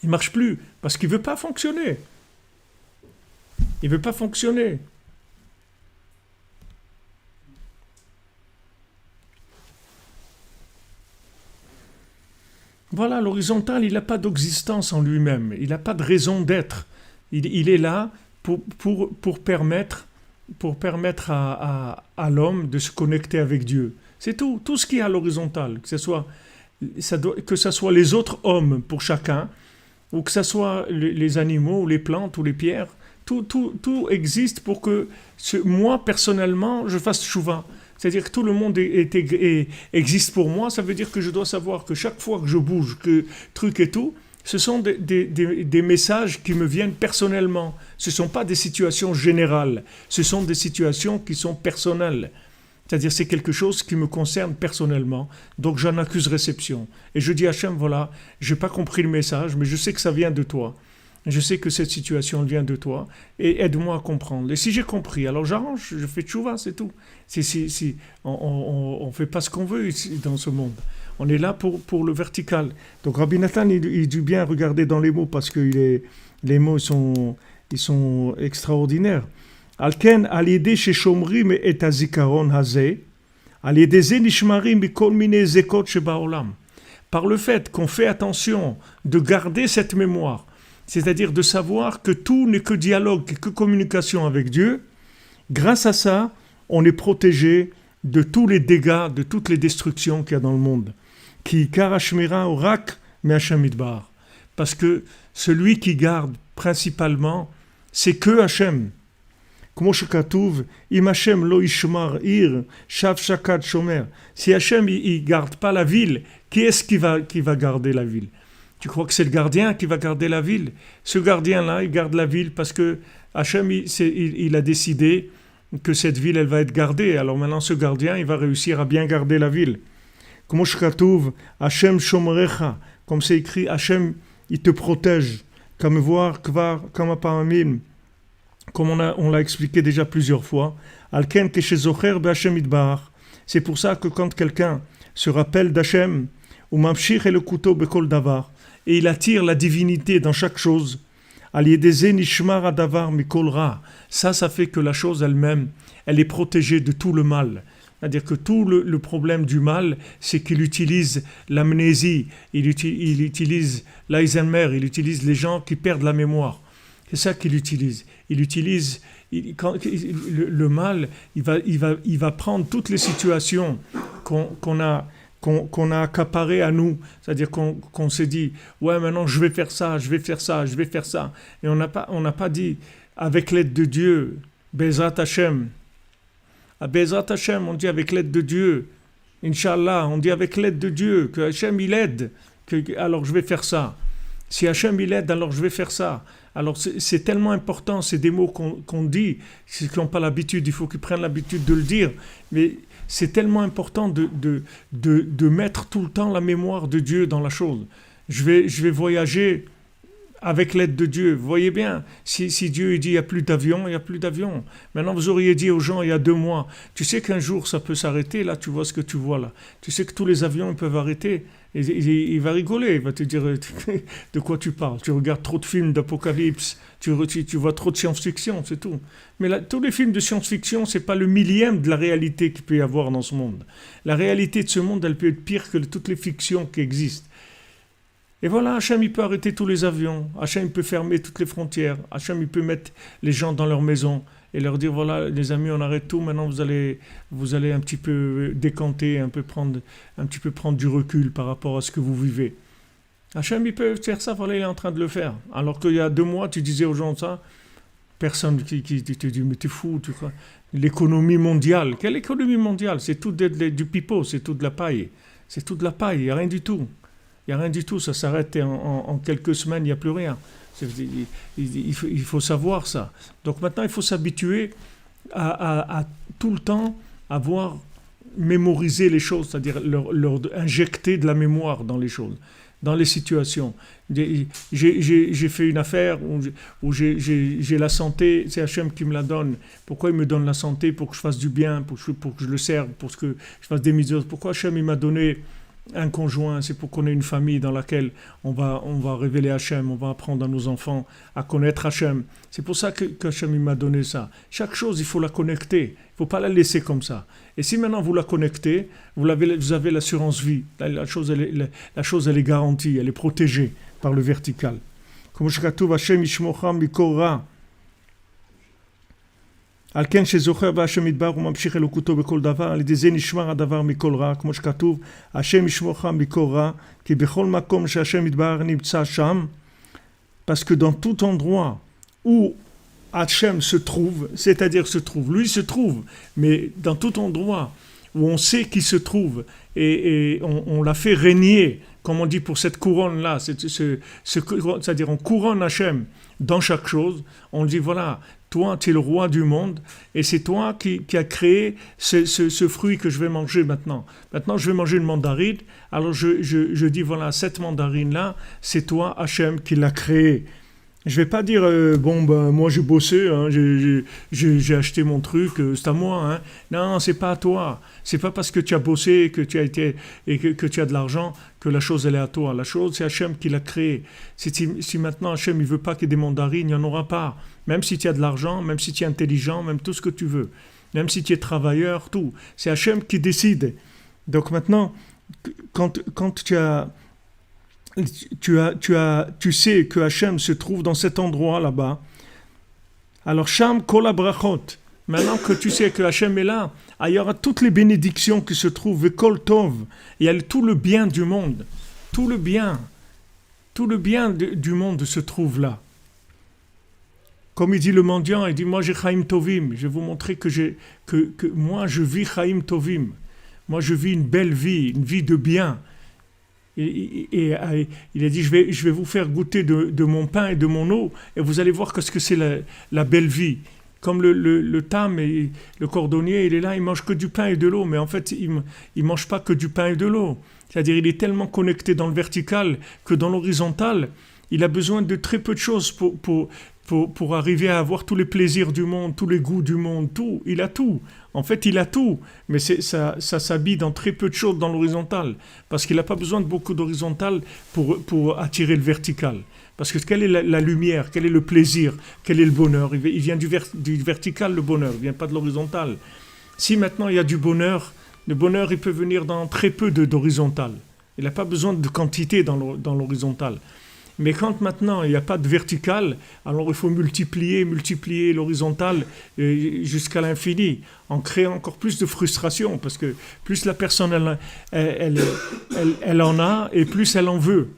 Il ne marche plus parce qu'il ne veut pas fonctionner. Il ne veut pas fonctionner. Voilà, l'horizontal, il n'a pas d'existence en lui-même, il n'a pas de raison d'être. Il est là pour permettre, à l'homme de se connecter avec Dieu. C'est tout, tout ce qui est à l'horizontal, que ce soit les autres hommes pour chacun, ou que ce soit les animaux, ou les plantes, ou les pierres, tout existe pour que moi, personnellement, je fasse chouva. C'est-à-dire que tout le monde existe pour moi, ça veut dire que je dois savoir que chaque fois que je bouge, que truc et tout, ce sont des messages qui me viennent personnellement. Ce ne sont pas des situations générales, ce sont des situations qui sont personnelles. C'est-à-dire c'est quelque chose qui me concerne personnellement, donc j'en accuse réception. Et je dis à Hachem, voilà, je n'ai pas compris le message, mais je sais que ça vient de toi. Je sais que cette situation vient de toi et aide-moi à comprendre. Et si j'ai compris, alors j'arrange, je fais tchouva, c'est tout. On ne fait pas ce qu'on veut ici, dans ce monde. On est là pour le vertical. Donc Rabbi Nathan, il dit bien regarder dans les mots parce que les mots ils sont extraordinaires. Alken al-yedé sheshomrim et azikaron hazeh, al-yedé ze nishmarim bikol mine zekot shebaolam. Par le fait qu'on fait attention de garder cette mémoire, c'est-à-dire de savoir que tout n'est que dialogue, que communication avec Dieu, grâce à ça, on est protégé de tous les dégâts, de toutes les destructions qu'il y a dans le monde. Ki karashmira orak me Hashem idbar. Parce que celui qui garde principalement, c'est que Hashem. Comme shekatuv, im Hashem lo ishmar ir, shav shakad shomer. Si Hashem il garde pas la ville, qui est-ce qui va garder la ville? Tu crois que c'est le gardien qui va garder la ville? Ce gardien-là, il garde la ville parce que Hachem, il a décidé que cette ville, elle va être gardée. Alors maintenant, ce gardien, il va réussir à bien garder la ville. Comme Hachem shomrecha, comme c'est écrit, Hachem, il te protège. Comme voir, kvar, comme comme on l'a expliqué déjà plusieurs fois. Alken keshezocher be'Hachem idbar. C'est pour ça que quand quelqu'un se rappelle d'Hachem, ou mamshich et le couteau bekol davar, et il attire la divinité dans chaque chose. Ça fait que la chose elle-même, elle est protégée de tout le mal. C'est-à-dire que tout le problème du mal, c'est qu'il utilise l'amnésie, il utilise l'Alzheimer, il utilise les gens qui perdent la mémoire. C'est ça qu'il utilise. Le mal, il va prendre toutes les situations qu'on a accaparé à nous, c'est-à-dire qu'on s'est dit, ouais, maintenant je vais faire ça, je vais faire ça, je vais faire ça. Et on n'a pas dit, avec l'aide de Dieu, Bezrat Hashem. À Bezrat Hashem, on dit avec l'aide de Dieu. Inch'Allah, on dit avec l'aide de Dieu, que Hashem il aide, alors je vais faire ça. Si Hashem il aide, alors je vais faire ça. Alors c'est tellement important, c'est des mots qu'on dit, ceux qui n'ont pas l'habitude, il faut qu'ils prennent l'habitude de le dire, mais c'est tellement important de mettre tout le temps la mémoire de Dieu dans la chose. Je vais voyager avec l'aide de Dieu. Vous voyez bien, si Dieu dit il n'y a plus d'avion, il n'y a plus d'avion. Maintenant vous auriez dit aux gens il y a 2 mois, tu sais qu'un jour ça peut s'arrêter, là tu vois ce que tu vois là. Tu sais que tous les avions peuvent arrêter. Il va rigoler, il va te dire de quoi tu parles. Tu regardes trop de films d'apocalypse, tu vois trop de science-fiction, c'est tout. Mais là, tous les films de science-fiction, c'est pas le millième de la réalité qu'il peut y avoir dans ce monde. La réalité de ce monde, elle peut être pire que toutes les fictions qui existent. Et voilà, Hachem, il peut arrêter tous les avions. Hachem, il peut fermer toutes les frontières. Hachem, il peut mettre les gens dans leur maison et leur dire, voilà, les amis, on arrête tout. Maintenant, vous allez un petit peu décanter, un petit peu prendre du recul par rapport à ce que vous vivez. Hachem, il peut faire ça, voilà, il est en train de le faire. Alors qu'il y a 2 mois, tu disais aux gens ça, personne qui te dit, mais t'es fou, tu crois. L'économie mondiale. Quelle économie mondiale? C'est tout du pipeau, c'est tout de la paille. C'est tout de la paille, il n'y a rien du tout. Il n'y a rien du tout, ça s'arrête en quelques semaines, il n'y a plus rien. Il faut savoir ça. Donc maintenant, il faut s'habituer à tout le temps avoir mémorisé les choses, c'est-à-dire leur injecter de la mémoire dans les choses, dans les situations. J'ai fait une affaire où j'ai la santé, c'est Hachem qui me la donne. Pourquoi il me donne la santé? Pour que je fasse du bien, pour que je le serve, pour que je fasse des misères. Pourquoi Hachem il m'a donné un conjoint, c'est pour qu'on ait une famille dans laquelle on va révéler Hachem, on va apprendre à nos enfants à connaître Hachem. C'est pour ça que Hachem il m'a donné ça. Chaque chose, il faut la connecter. Il ne faut pas la laisser comme ça. Et si maintenant vous la connectez, vous avez l'assurance vie. La chose, elle est garantie, elle est protégée par le vertical. Comme je dis, Hachem Ishmocha Mikora. על כן שזוכר בהשם ידבר וממשיך אלוקותו בכל דבר, על ידי זה נשמר הדבר מכל רע, כמו שכתוב, השם ישמורך מכל רע, כי בכל מקום שהשם ידבר נמצא שם, parce que dans tout endroit où Hachem se trouve, c'est-à-dire se trouve, lui se trouve, mais dans tout endroit où on sait qu'il se trouve, et on l'a fait régner, comme on dit pour cette couronne-là, c'est-à-dire on couronne Hachem dans chaque chose, on dit voilà, toi tu es le roi du monde, et c'est toi qui as créé ce fruit que je vais manger maintenant. Maintenant je vais manger une mandarine, alors je dis voilà, cette mandarine-là, c'est toi Hachem qui l'a créée. Je vais pas dire moi j'ai bossé, hein, j'ai acheté mon truc, c'est à moi. Hein. Non, c'est pas à toi. C'est pas parce que tu as bossé, que tu as été et que tu as de l'argent que la chose elle est à toi. La chose c'est Hachem qui l'a créée. Si maintenant Hachem il veut pas qu'il y ait des mandarines, il n'y en aura pas. Même si tu as de l'argent, même si tu es intelligent, même tout ce que tu veux, même si tu es travailleur, tout. C'est Hachem qui décide. Donc maintenant, quand tu sais que Hachem se trouve dans cet endroit là-bas. Alors, Sham Kol Brachot. Maintenant que tu sais que Hachem est là, il y aura toutes les bénédictions qui se trouvent. Kol Tov. Il y a tout le bien du monde. Tout le bien du monde se trouve là. Comme il dit le mendiant, il dit moi j'ai Chaim Tovim. Je vais vous montrer que moi je vis Chaim Tovim. Moi je vis une belle vie, une vie de bien. Et il a dit je vais vous faire goûter de mon pain et de mon eau et vous allez voir ce que c'est la belle vie. Comme le tam et le cordonnier, il est là, il mange que du pain et de l'eau, mais en fait il mange pas que du pain et de l'eau. C'est-à-dire il est tellement connecté dans le vertical que dans l'horizontal, il a besoin de très peu de choses pour arriver à avoir tous les plaisirs du monde, tous les goûts du monde, tout. Il a tout. En fait, il a tout, mais ça s'habille dans très peu de choses dans l'horizontal, parce qu'il n'a pas besoin de beaucoup d'horizontal pour attirer le vertical. Parce que quelle est la lumière, quel est le plaisir, quel est le bonheur? Il vient du vertical, le bonheur, il ne vient pas de l'horizontal. Si maintenant il y a du bonheur, le bonheur il peut venir dans très peu d'horizontal. Il n'a pas besoin de quantité dans l'horizontal. Mais quand maintenant il n'y a pas de vertical, alors il faut multiplier l'horizontal jusqu'à l'infini, en créant encore plus de frustration, parce que plus la personne elle en a, et plus elle en veut.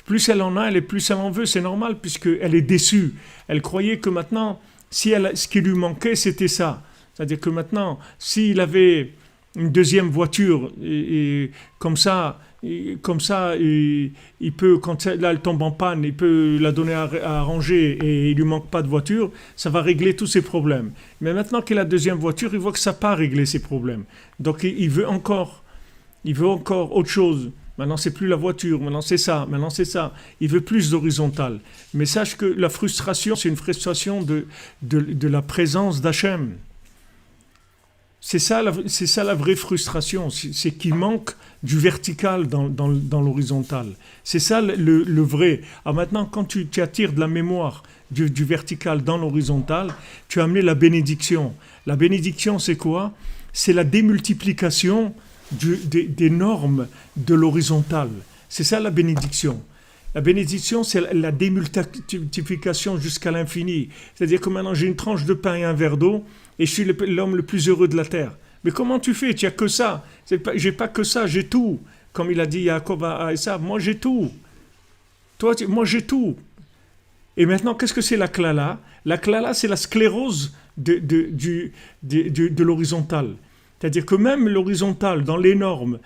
Plus elle en a, et plus elle en veut, c'est normal, puisqu'elle est déçue. Elle croyait que maintenant, ce qui lui manquait, c'était ça. C'est-à-dire que maintenant, s'il avait une deuxième voiture, et comme ça, il peut, quand là, elle tombe en panne, il peut la donner à ranger et il lui manque pas de voiture, ça va régler tous ses problèmes. Mais maintenant qu'il a la deuxième voiture, il voit que ça n'a pas réglé ses problèmes. Donc il veut encore autre chose. Maintenant, c'est plus la voiture, maintenant c'est ça. Il veut plus d'horizontal. Mais sache que la frustration, c'est une frustration de la présence d'Hachem. C'est ça la vraie frustration, c'est qu'il manque du vertical dans l'horizontal. C'est ça le vrai. Alors maintenant, quand tu attires de la mémoire du vertical dans l'horizontal, tu as amené la bénédiction. La bénédiction, c'est quoi? C'est la démultiplication des normes de l'horizontal. C'est ça la bénédiction. La bénédiction, c'est la démultiplication jusqu'à l'infini. C'est-à-dire que maintenant, j'ai une tranche de pain et un verre d'eau, et je suis l'homme le plus heureux de la terre. Mais comment tu fais? Tu n'as que ça. J'ai pas que ça, j'ai tout. Comme il a dit Jacob à Esav, moi j'ai tout. Moi j'ai tout. Et maintenant, qu'est-ce que c'est la klala? La klala, c'est la sclérose de l'horizontal. C'est-à-dire que même l'horizontal, dans les normes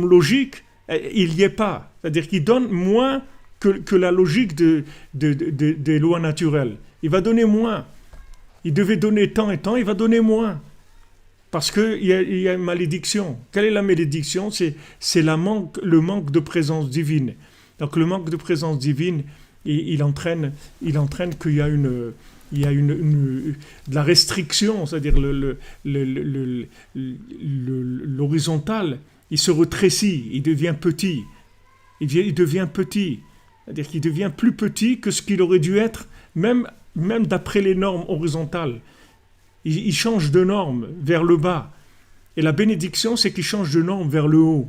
logiques, il n'y est pas. C'est-à-dire qu'il donne moins que la logique des lois naturelles. Il va donner moins. Il devait donner tant et tant, il va donner moins. Parce qu'il y a une malédiction. Quelle est la malédiction? C'est le manque de présence divine. Donc le manque de présence divine, il entraîne qu'il y a de la restriction, c'est-à-dire l'horizontal, il se rétrécit, il devient petit. Il devient petit. C'est-à-dire qu'il devient plus petit que ce qu'il aurait dû être, même d'après les normes horizontales. Il change de norme vers le bas. Et la bénédiction, c'est qu'il change de norme vers le haut.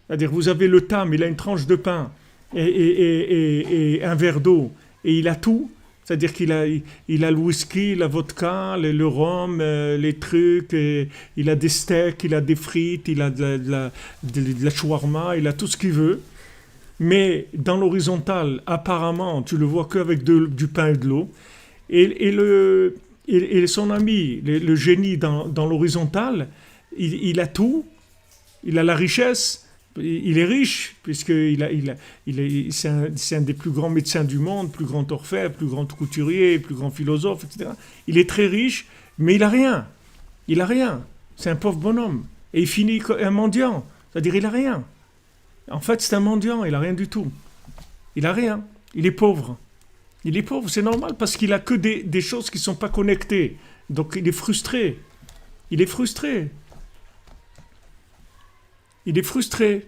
C'est-à-dire, vous avez le tam, il a une tranche de pain et un verre d'eau, et il a tout. C'est-à-dire qu'il a le whisky, la vodka, le rhum, les trucs, il a des steaks, il a des frites, il a de la shawarma, il a tout ce qu'il veut. Mais dans l'horizontale, apparemment, tu le vois qu'avec du pain et de l'eau. Et son ami, le génie dans l'horizontale, il a tout, il a la richesse. Il est riche, puisque c'est un des plus grands médecins du monde, plus grand orfèvre, plus grand couturier, plus grand philosophe, etc. Il est très riche, mais il n'a rien. Il n'a rien. C'est un pauvre bonhomme. Et il finit un mendiant. C'est-à-dire, il n'a rien. En fait, c'est un mendiant, il n'a rien du tout. Il n'a rien. Il est pauvre. Il est pauvre, c'est normal, parce qu'il n'a que des choses qui ne sont pas connectées. Donc, il est frustré. Il est frustré. Il est frustré.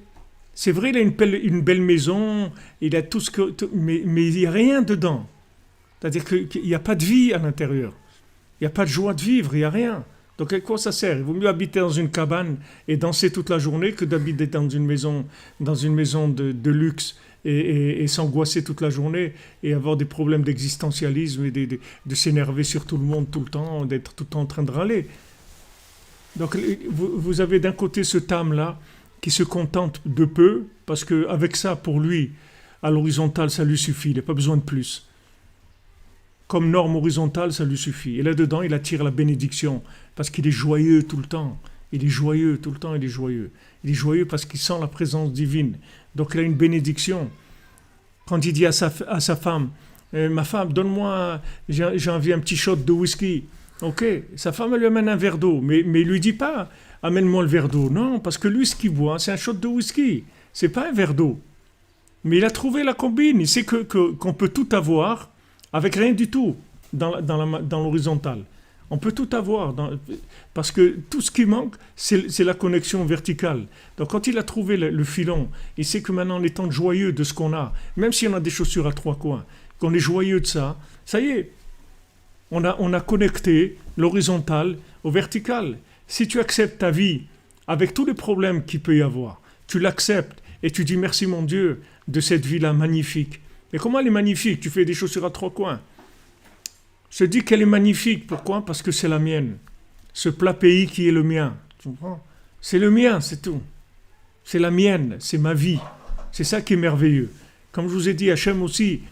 C'est vrai, il a une belle maison, il a tout ce que... Mais il n'y a rien dedans. C'est-à-dire qu'il n'y a pas de vie à l'intérieur. Il n'y a pas de joie de vivre, il n'y a rien. Donc à quoi ça sert? Il vaut mieux habiter dans une cabane et danser toute la journée que d'habiter dans une maison de luxe et s'angoisser toute la journée et avoir des problèmes d'existentialisme et de s'énerver sur tout le monde tout le temps, d'être tout le temps en train de râler. Donc vous avez d'un côté ce tam-là qui se contente de peu, parce qu'avec ça, pour lui, à l'horizontale, ça lui suffit, il n'a pas besoin de plus. Comme norme horizontale, ça lui suffit. Et là-dedans, il attire la bénédiction, parce qu'il est joyeux tout le temps. Il est joyeux tout le temps, il est joyeux. Il est joyeux parce qu'il sent la présence divine. Donc il a une bénédiction. Quand il dit à sa femme, ma femme, donne-moi, j'ai envie un petit shot de whisky. Ok, sa femme elle lui amène un verre d'eau, mais il lui dit pas, amène-moi le verre d'eau. Non, parce que lui, ce qu'il boit, c'est un shot de whisky. C'est pas un verre d'eau. Mais il a trouvé la combine. Il sait qu'on peut tout avoir avec rien du tout dans l'horizontale. On peut tout avoir. Parce que tout ce qui manque, c'est la connexion verticale. Donc quand il a trouvé le filon, il sait que maintenant on est tant joyeux de ce qu'on a, même si on a des chaussures à trois coins, qu'on est joyeux de ça, ça y est, on a connecté l'horizontal au vertical. Si tu acceptes ta vie avec tous les problèmes qu'il peut y avoir, tu l'acceptes et tu dis merci mon Dieu de cette vie-là magnifique. Et comment elle est magnifique? Tu fais des chaussures à trois coins. Je te dis qu'elle est magnifique. Pourquoi? Parce que c'est la mienne. Ce plat pays qui est le mien. Tu comprends? C'est le mien, c'est tout. C'est la mienne, c'est ma vie. C'est ça qui est merveilleux. Comme je vous ai dit, Hachem aussi,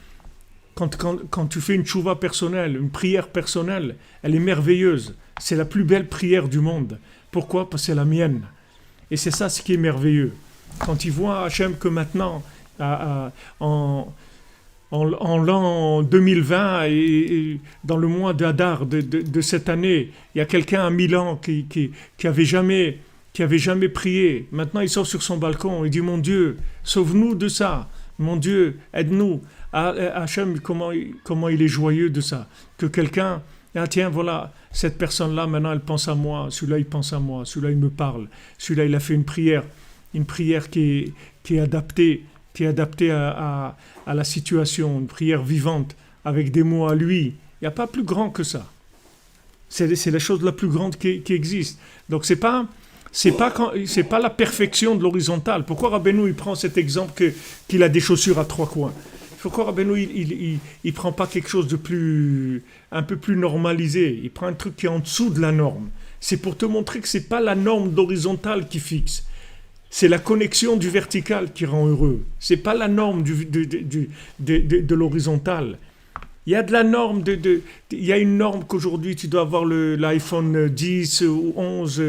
quand tu fais une tchouva personnelle, une prière personnelle, elle est merveilleuse. C'est la plus belle prière du monde. Pourquoi? Parce que c'est la mienne. Et c'est ça ce qui est merveilleux. Quand il voit Hachem que maintenant, en l'an 2020 et dans le mois d'Adar de cette année, il y a quelqu'un à Milan qui avait jamais prié. Maintenant, il sort sur son balcon, il dit, mon Dieu, sauve-nous de ça. Mon Dieu, aide-nous. Hachem, comment il est joyeux de ça. Que quelqu'un, tiens, voilà, cette personne-là, maintenant, elle pense à moi. Celui-là, il pense à moi. Celui-là, il me parle. Celui-là, il a fait une prière qui est adaptée, à la situation, une prière vivante, avec des mots à lui. Il n'y a pas plus grand que ça. C'est la chose la plus grande qui existe. Donc c'est pas la perfection de l'horizontale. Pourquoi Rabbeinu il prend cet exemple qu'il a des chaussures à trois coins? Pourquoi Rabbeinu il prend pas quelque chose de un peu plus normalisé? Il prend un truc qui est en dessous de la norme. C'est pour te montrer que c'est pas la norme d'horizontale qui fixe. C'est la connexion du vertical qui rend heureux. C'est pas la norme de l'horizontale. Il y a de la norme, il y a une norme qu'aujourd'hui tu dois avoir l'iPhone 10 ou 11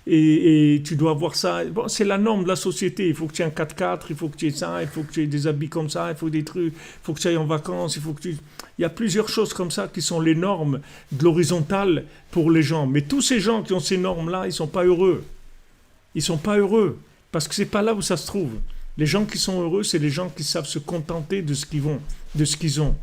et tu dois avoir ça. Bon, c'est la norme de la société. Il faut que tu aies un 4x4, il faut que tu aies ça, il faut que tu aies des habits comme ça, il faut des trucs, il faut que tu ailles en vacances, il y a plusieurs choses comme ça qui sont les normes de l'horizontale pour les gens. Mais tous ces gens qui ont ces normes-là, ils ne sont pas heureux. Ils ne sont pas heureux parce que ce n'est pas là où ça se trouve. Les gens qui sont heureux, c'est les gens qui savent se contenter de ce qu'ils ont.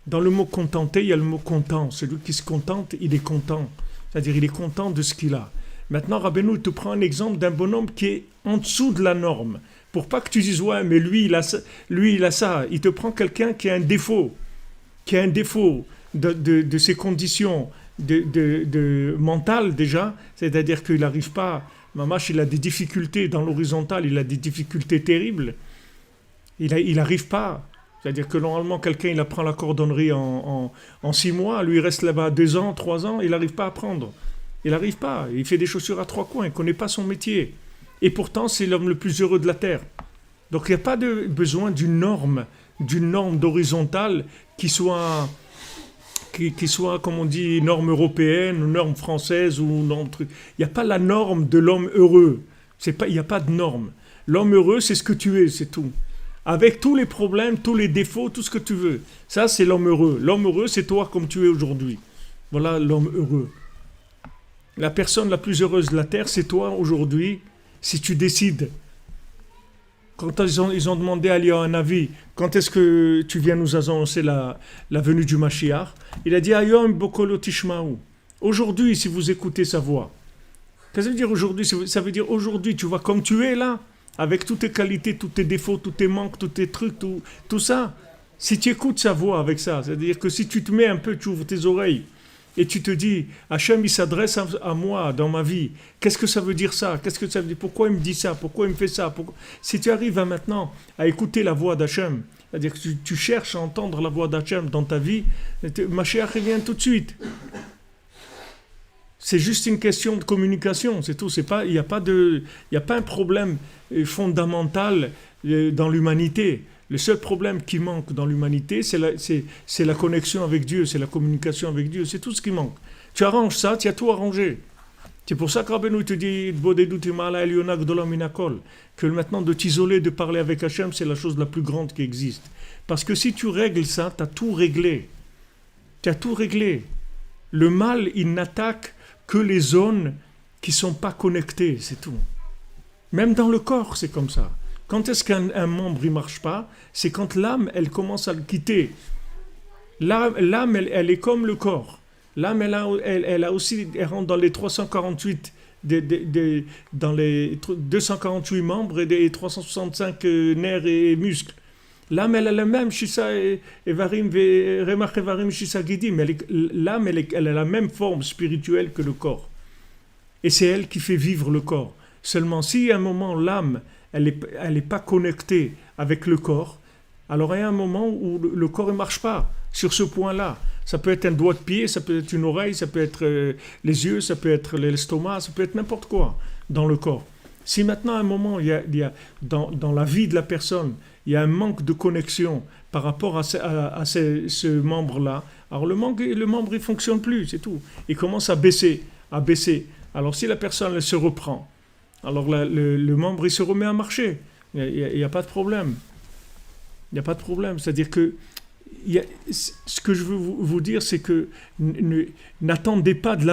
Dans le mot contenter, il y a le mot content. Celui qui se contente, il est content. C'est-à-dire, il est content de ce qu'il a. Maintenant, Rabbeinu te prend un exemple d'un bonhomme qui est en dessous de la norme. Pour pas que tu dises, ouais, mais lui, il a ça. Lui, il a ça. Il te prend quelqu'un qui a un défaut, de ses conditions mentales déjà, c'est-à-dire qu'il n'arrive pas, Mamash, il a des difficultés dans l'horizontal, il a des difficultés terribles, il n'arrive pas. C'est-à-dire que normalement, quelqu'un, il apprend la cordonnerie en 6 mois, lui, il reste là-bas 2 ans, 3 ans, il n'arrive pas à apprendre. Il n'arrive pas, il fait des chaussures à 3 coins, il ne connaît pas son métier. Et pourtant, c'est l'homme le plus heureux de la Terre. Donc, il n'y a pas besoin d'une norme d'horizontale qui soit, comme on dit, norme européenne, ou norme française, ou norme truc. Il n'y a pas la norme de l'homme heureux. Il n'y a pas de norme. L'homme heureux, c'est ce que tu es, c'est tout. Avec tous les problèmes, tous les défauts, tout ce que tu veux. Ça, c'est l'homme heureux. L'homme heureux, c'est toi comme tu es aujourd'hui. Voilà l'homme heureux. La personne la plus heureuse de la Terre, c'est toi aujourd'hui, si tu décides. Quand ils ont demandé à Eliyahu Hanavi, quand est-ce que tu viens nous annoncer la venue du Mashiach, il a dit Ayom bokolo tishmaou. Aujourd'hui, si vous écoutez sa voix. Qu'est-ce que ça veut dire aujourd'hui? Ça veut dire aujourd'hui, tu vois, comme tu es là, avec toutes tes qualités, tous tes défauts, tous tes manques, tous tes trucs, tout ça. Si tu écoutes sa voix avec ça, c'est-à-dire que si tu te mets un peu, tu ouvres tes oreilles, et tu te dis, Hachem, il s'adresse à moi dans ma vie. Qu'est-ce que ça veut dire ça? Qu'est-ce que ça veut dire? Pourquoi il me dit ça? Pourquoi il me fait ça? Si tu arrives maintenant à écouter la voix d'Hachem, c'est-à-dire que tu cherches à entendre la voix d'Hachem dans ta vie, Mashiach revient tout de suite. C'est juste une question de communication, c'est tout. Il n'y a pas un problème fondamental dans l'humanité. Le seul problème qui manque dans l'humanité, c'est la connexion avec Dieu, c'est la communication avec Dieu, c'est tout ce qui manque. Tu arranges ça, tu as tout arrangé. C'est pour ça que Rabbeinu te dit que maintenant de t'isoler, de parler avec Hachem, c'est la chose la plus grande qui existe. Parce que si tu règles ça, tu as tout réglé. Tu as tout réglé. Le mal, il n'attaque que les zones qui ne sont pas connectées, c'est tout. Même dans le corps, c'est comme ça. Quand est-ce qu'un membre ne marche pas? C'est quand l'âme, elle commence à le quitter. L'âme, elle est comme le corps. L'âme, elle rentre dans les 348, dans les 248 membres et des 365 nerfs et muscles. L'âme, elle a la même, l'âme, elle a la même forme spirituelle que le corps. Et c'est elle qui fait vivre le corps. Seulement, si à un moment, l'âme, elle est pas connectée avec le corps, alors il y a un moment où le corps ne marche pas sur ce point-là. Ça peut être un doigt de pied, ça peut être une oreille, ça peut être les yeux, ça peut être l'estomac, ça peut être n'importe quoi dans le corps. Si maintenant à un moment, il y a dans la vie de la personne, il y a un manque de connexion par rapport à ce membre-là, alors le membre il ne fonctionne plus, c'est tout. Il commence à baisser. Alors si la personne elle se reprend, alors le membre il se remet à marcher. Il n'y a pas de problème. Il n'y a pas de problème. C'est-à-dire que ce que je veux vous dire, c'est que n'attendez pas de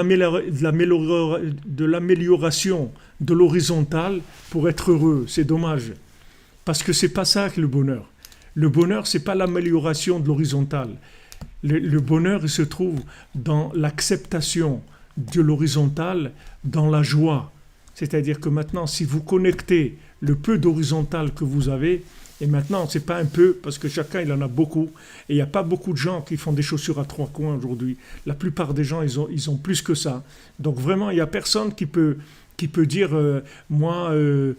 l'amélioration de l'horizontale pour être heureux. C'est dommage. Parce que ce n'est pas ça que le bonheur. Le bonheur, ce n'est pas l'amélioration de l'horizontale. Le bonheur, il se trouve dans l'acceptation de l'horizontale, dans la joie. C'est-à-dire que maintenant, si vous connectez le peu d'horizontale que vous avez, et maintenant, c'est pas un peu, parce que chacun, il en a beaucoup, et il n'y a pas beaucoup de gens qui font des chaussures à 3 coins aujourd'hui. La plupart des gens, ils ont plus que ça. Donc vraiment, il n'y a personne qui peut dire moi, je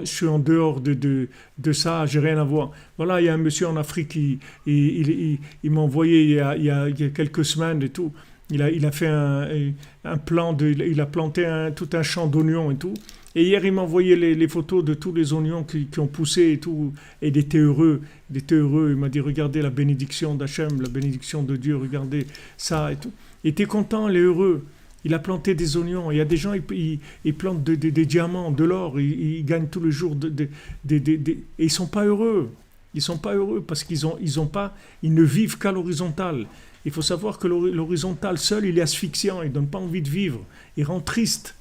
suis en dehors de ça, j'ai rien à voir. Voilà, il y a un monsieur en Afrique, il m'a envoyé il y a quelques semaines et tout. Il a fait un plan, il a planté tout un champ d'oignons et tout. Et hier, il m'a envoyé les photos de tous les oignons qui ont poussé et tout. Et il était heureux. Il m'a dit, regardez la bénédiction d'Hachem, la bénédiction de Dieu, regardez ça et tout. Il était content, il est heureux. Il a planté des oignons. Il y a des gens, ils plantent des diamants, de l'or. Ils gagnent tous les jours. Et ils ne sont pas heureux. Ils ne sont pas heureux parce qu'ils ne vivent qu'à l'horizontale. Il faut savoir que l'horizontal seul, il est asphyxiant. Il ne donne pas envie de vivre. Il rend triste.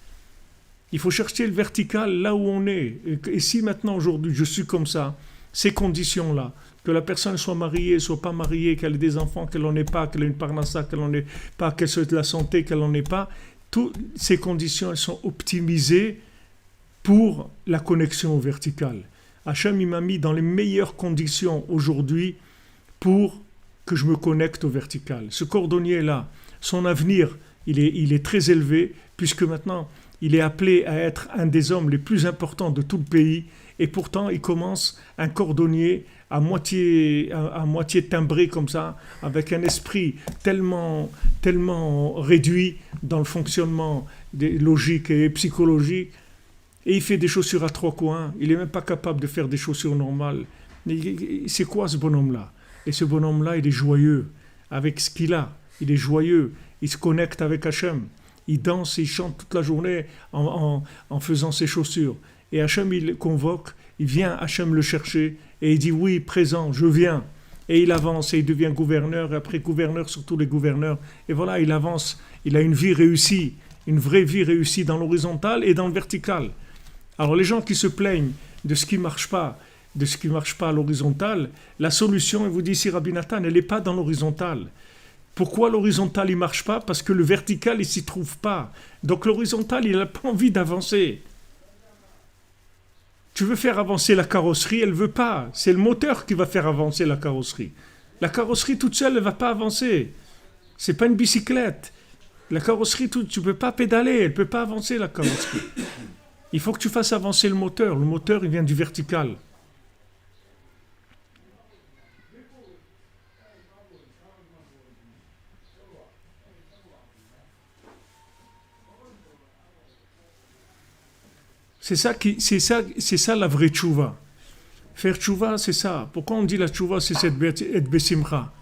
Il faut chercher le vertical là où on est. Et si maintenant, aujourd'hui, je suis comme ça, ces conditions-là, que la personne soit mariée, soit pas mariée, qu'elle ait des enfants, qu'elle n'en ait pas, qu'elle ait une parnassa, qu'elle n'en ait pas, qu'elle soit de la santé, qu'elle n'en ait pas, toutes ces conditions, elles sont optimisées pour la connexion au vertical. Hachem, il m'a mis dans les meilleures conditions aujourd'hui pour que je me connecte au vertical. Ce cordonnier-là, son avenir, il est très élevé, puisque maintenant, il est appelé à être un des hommes les plus importants de tout le pays, et pourtant, il commence un cordonnier à moitié timbré comme ça, avec un esprit tellement réduit dans le fonctionnement logique et psychologique, et il fait des chaussures à trois coins, il n'est même pas capable de faire des chaussures normales. C'est quoi ce bonhomme-là? Et ce bonhomme-là, il est joyeux avec ce qu'il a, il est joyeux, il se connecte avec Hachem, il danse, il chante toute la journée en faisant ses chaussures. Et Hachem, il le convoque, il vient, Hachem le chercher, et il dit oui, présent, je viens. Et il avance, et il devient gouverneur, et après gouverneur sur tous les gouverneurs. Et voilà, il avance, il a une vie réussie, une vraie vie réussie dans l'horizontal et dans le vertical. Alors les gens qui se plaignent de ce qui ne marche pas, à l'horizontal, la solution, il vous dit ici Rabbi Nathan, elle n'est pas dans l'horizontal. Pourquoi l'horizontal ne marche pas? Parce que le vertical, il ne s'y trouve pas. Donc l'horizontal, il n'a pas envie d'avancer. Tu veux faire avancer la carrosserie, elle ne veut pas. C'est le moteur qui va faire avancer la carrosserie. La carrosserie toute seule, elle ne va pas avancer. Ce n'est pas une bicyclette. La carrosserie, tu ne peux pas pédaler, elle ne peut pas avancer la carrosserie. Il faut que tu fasses avancer le moteur. Le moteur, il vient du vertical. C'est ça la vraie tchouva. Faire tchouva, c'est ça. Pourquoi on dit la tchouva, c'est être besimcha?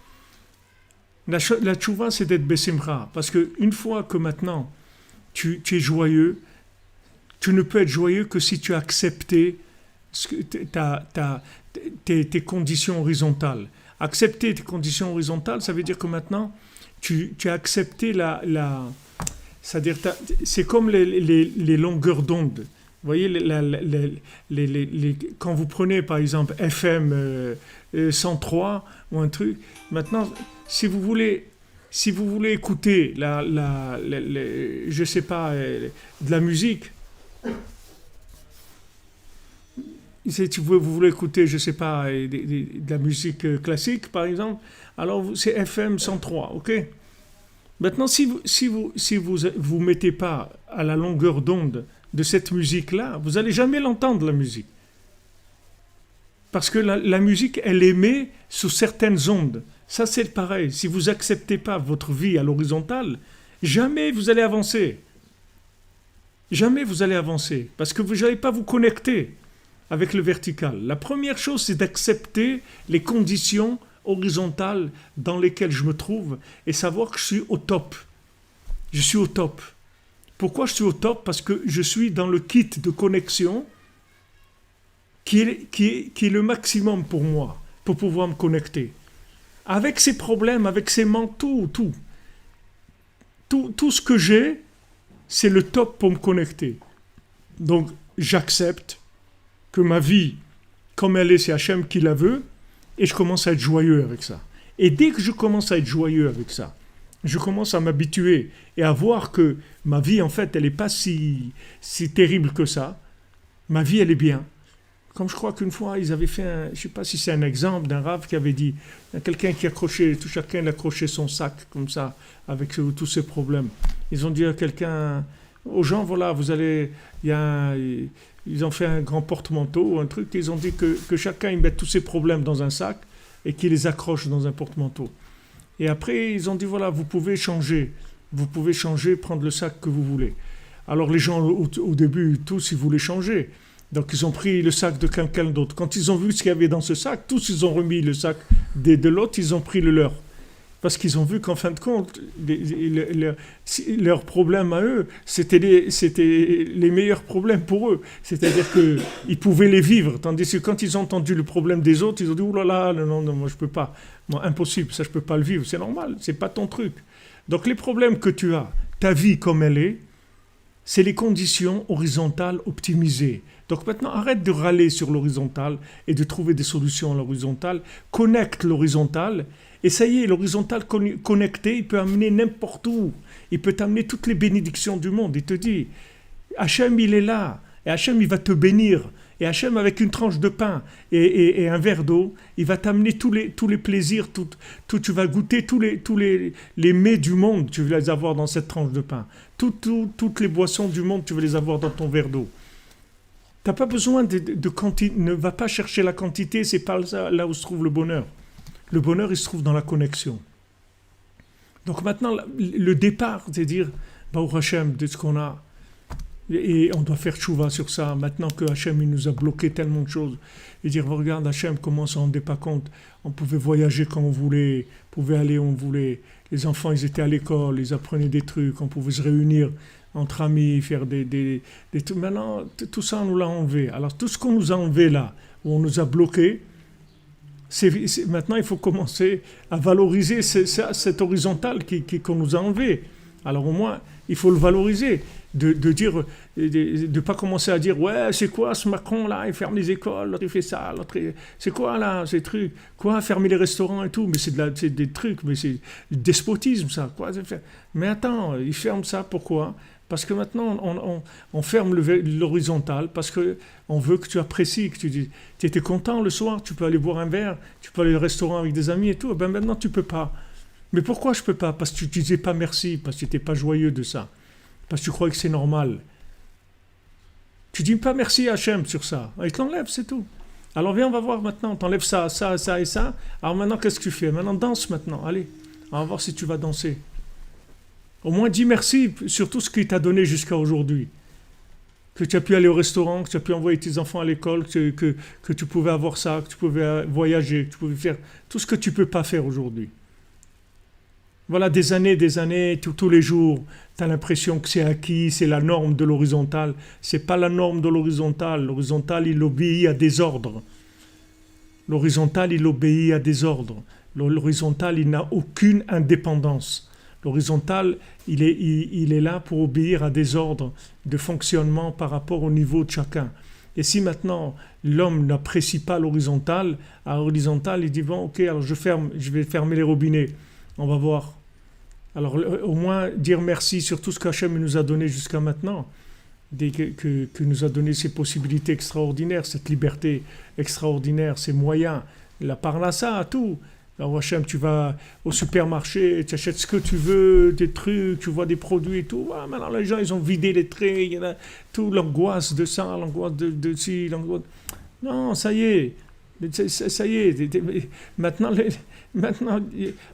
La tchouva, c'est d'être besimcha. Parce qu'une fois que maintenant, tu es joyeux, tu ne peux être joyeux que si tu as accepté tes conditions horizontales. Accepter tes conditions horizontales, ça veut dire que maintenant, tu as accepté c'est-à-dire, c'est comme les longueurs d'onde. Vous voyez, quand vous prenez par exemple FM 103 ou un truc, maintenant, si vous voulez écouter je sais pas, de la musique, si vous voulez écouter, je sais pas, de la musique classique par exemple, alors c'est FM 103, ok? Maintenant, si vous mettez pas à la longueur d'onde de cette musique-là, vous n'allez jamais l'entendre, la musique. Parce que la musique, elle émet sous certaines ondes. Ça, c'est pareil. Si vous n'acceptez pas votre vie à l'horizontale, jamais vous allez avancer. Jamais vous allez avancer. Parce que vous n'allez pas vous connecter avec le vertical. La première chose, c'est d'accepter les conditions horizontales dans lesquelles je me trouve et savoir que je suis au top. Je suis au top. Pourquoi je suis au top? Parce que je suis dans le kit de connexion qui est le maximum pour moi, pour pouvoir me connecter. Avec ces problèmes, avec ces manques, tout ce que j'ai, c'est le top pour me connecter. Donc, j'accepte que ma vie, comme elle est, c'est Hachem qui la veut, et je commence à être joyeux avec ça. Et dès que je commence à être joyeux avec ça, je commence à m'habituer et à voir que ma vie, en fait, elle n'est pas si terrible que ça. Ma vie, elle est bien. Comme je crois qu'une fois, ils avaient fait je ne sais pas si c'est un exemple d'un rav qui avait dit, il y a quelqu'un qui accrochait, tout chacun accrochait son sac comme ça, avec tous ses problèmes. Ils ont dit à quelqu'un, aux gens, voilà, ils ont fait un grand porte-manteau, un truc, et ils ont dit que chacun, il mette tous ses problèmes dans un sac et qu'il les accroche dans un porte-manteau. Et après, ils ont dit, voilà, vous pouvez changer, prendre le sac que vous voulez. Alors les gens, au début, tous, ils voulaient changer. Donc ils ont pris le sac de quelqu'un d'autre. Quand ils ont vu ce qu'il y avait dans ce sac, tous, ils ont remis le sac de l'autre, ils ont pris le leur. Parce qu'ils ont vu qu'en fin de compte, leurs problèmes à eux, c'était les meilleurs problèmes pour eux. C'est-à-dire qu'ils pouvaient les vivre. Tandis que quand ils ont entendu le problème des autres, ils ont dit, oh là là, non, moi je ne peux pas. Moi, impossible, ça je ne peux pas le vivre. C'est normal, ce n'est pas ton truc. Donc les problèmes que tu as, ta vie comme elle est, c'est les conditions horizontales optimisées. Donc maintenant, arrête de râler sur l'horizontale et de trouver des solutions à l'horizontale. Connecte l'horizontale Et ça y est, l'horizontal connecté, il peut amener n'importe où. Il peut t'amener toutes les bénédictions du monde. Il te dit, Hachem, il est là. Et Hachem, il va te bénir. Et Hachem, avec une tranche de pain et un verre d'eau, il va t'amener tous les plaisirs, tu vas goûter tous les mets du monde, tu vas les avoir dans cette tranche de pain. Toutes les boissons du monde, tu vas les avoir dans ton verre d'eau. Tu n'as pas besoin de quantité, ne va pas chercher la quantité, c'est pas là où se trouve le bonheur. Le bonheur, il se trouve dans la connexion. Donc maintenant, le départ, c'est dire, Baruch Hashem, de ce qu'on a, et on doit faire tchouva sur ça. Maintenant que Hachem il nous a bloqué tellement de choses, et dire, regarde Hachem, comment on ne s'en rendait pas compte. On pouvait voyager quand on voulait, on pouvait aller où on voulait. Les enfants, ils étaient à l'école, ils apprenaient des trucs, on pouvait se réunir entre amis, faire des trucs. Maintenant, tout ça, on nous l'a enlevé. Alors, tout ce qu'on nous a enlevé là, où on nous a bloqué, maintenant, il faut commencer à valoriser cette horizontale qu'on nous a enlevé. Alors, au moins, il faut le valoriser. De dire, de pas commencer à dire, ouais, c'est quoi ce Macron là, il ferme les écoles, l'autre il fait ça, l'autre c'est quoi là, ces trucs, quoi, fermer les restaurants et tout, mais c'est des trucs, mais c'est du despotisme ça, quoi. Mais attends, il ferme ça, pourquoi? Parce que maintenant on ferme l'horizontal, parce qu'on veut que tu apprécies, que tu étais content le soir, tu peux aller boire un verre, tu peux aller au restaurant avec des amis et tout, ben maintenant tu peux pas. Mais pourquoi je peux pas? Parce que tu disais pas merci, parce que tu n'étais pas joyeux de ça. Parce que tu crois que c'est normal. Tu dis pas merci à Hachem sur ça. Il te l'enlève, c'est tout. Alors viens, on va voir maintenant. T'enlèves ça, ça, ça et ça. Alors maintenant, qu'est-ce que tu fais? Maintenant, danse maintenant. Allez, on va voir si tu vas danser. Au moins, dis merci sur tout ce qu'il t'a donné jusqu'à aujourd'hui. Que tu as pu aller au restaurant, que tu as pu envoyer tes enfants à l'école, que tu pouvais avoir ça, que tu pouvais voyager, que tu pouvais faire tout ce que tu ne peux pas faire aujourd'hui. Voilà, des années, tous les jours, tu as l'impression que c'est acquis, c'est la norme de l'horizontal. Ce n'est pas la norme de l'horizontal. L'horizontal, il obéit à des ordres. L'horizontal, il obéit à des ordres. L'horizontal, il n'a aucune indépendance. L'horizontal, il est là pour obéir à des ordres de fonctionnement par rapport au niveau de chacun. Et si maintenant l'homme n'apprécie pas l'horizontal, à l'horizontal, il dit bon, ok, alors je vais fermer les robinets. On va voir. Alors au moins dire merci sur tout ce qu'Hachem nous a donné jusqu'à maintenant, que nous a donné ces possibilités extraordinaires, cette liberté extraordinaire, ces moyens, la parnassa, tout. Alors Hachem, tu vas au supermarché, tu achètes ce que tu veux, des trucs, tu vois des produits et tout. Ah, maintenant les gens, ils ont vidé les traits, il y en a tout, l'angoisse de ça, l'angoisse de ci, l'angoisse... Non, ça y est. Ça y est. Maintenant,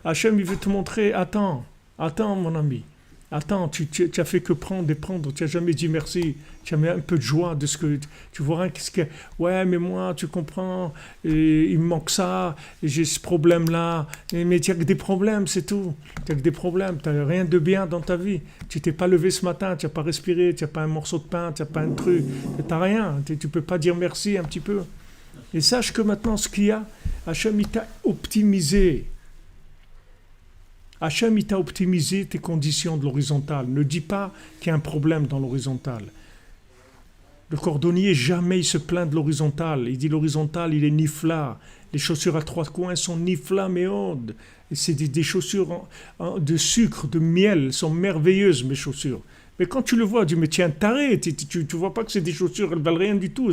Hachem, il veut te montrer, attends mon ami. Attends, tu as fait que prendre et prendre, tu n'as jamais dit merci, tu as mis un peu de joie de ce que tu vois rien, qu'est-ce que ouais, mais moi, tu comprends, il me manque ça, j'ai ce problème-là, mais tu n'as que des problèmes, c'est tout, tu n'as que des problèmes, tu n'as rien de bien dans ta vie, tu t'es pas levé ce matin, tu n'as pas respiré, tu n'as pas un morceau de pain, tu n'as pas un truc, tu n'as rien, tu peux pas dire merci un petit peu. Et sache que maintenant, ce qu'il y a, Hachem, il t'a optimisé. Hachem, il t'a optimisé tes conditions de l'horizontale. Ne dis pas qu'il y a un problème dans l'horizontale. Le cordonnier, jamais il se plaint de l'horizontale. Il dit l'horizontale, il est nifla. Les chaussures à trois coins sont nifla méode. Et c'est des chaussures de sucre, de miel. Elles sont merveilleuses, mes chaussures. Mais quand tu le vois, tu dis, mais tiens, taré, tu vois pas que c'est des chaussures, elles valent rien du tout.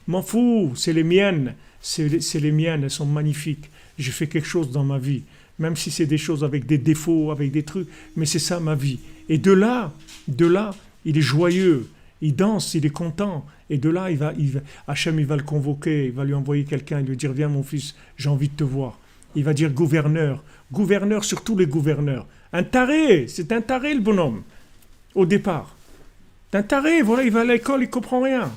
M'en fous, c'est les miennes. C'est les miennes, elles sont magnifiques. J'ai fait quelque chose dans ma vie. Même si c'est des choses avec des défauts, avec des trucs, mais c'est ça ma vie. Et de là, il est joyeux, il danse, il est content. Et de là, Hachem, il va le convoquer, il va lui envoyer quelqu'un, il lui dire, viens mon fils, j'ai envie de te voir. Il va dire gouverneur sur tous les gouverneurs. Un taré, c'est un taré le bonhomme, au départ. C'est un taré, voilà, il va à l'école, il comprend rien.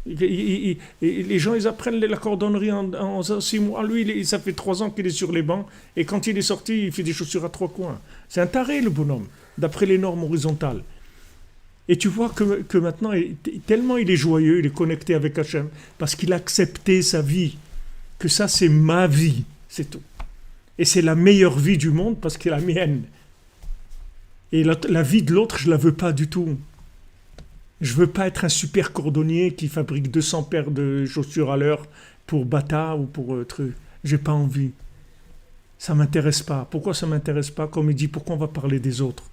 Les gens, ils apprennent la cordonnerie en 6 mois. Lui, ça fait 3 ans qu'il est sur les bancs. Et quand il est sorti, il fait des chaussures à 3 coins. C'est un taré, le bonhomme, d'après les normes horizontales. Et tu vois que maintenant, tellement il est joyeux, il est connecté avec Hachem, parce qu'il a accepté sa vie. Que ça, c'est ma vie. C'est tout. Et c'est la meilleure vie du monde, parce que c'est la mienne. Et la vie de l'autre, je ne la veux pas du tout. Je ne veux pas être un super cordonnier qui fabrique 200 paires de chaussures à l'heure pour Bata ou pour truc. J'ai pas envie. Ça ne m'intéresse pas. Pourquoi ça ne m'intéresse pas? Comme il dit, pourquoi on va parler des autres?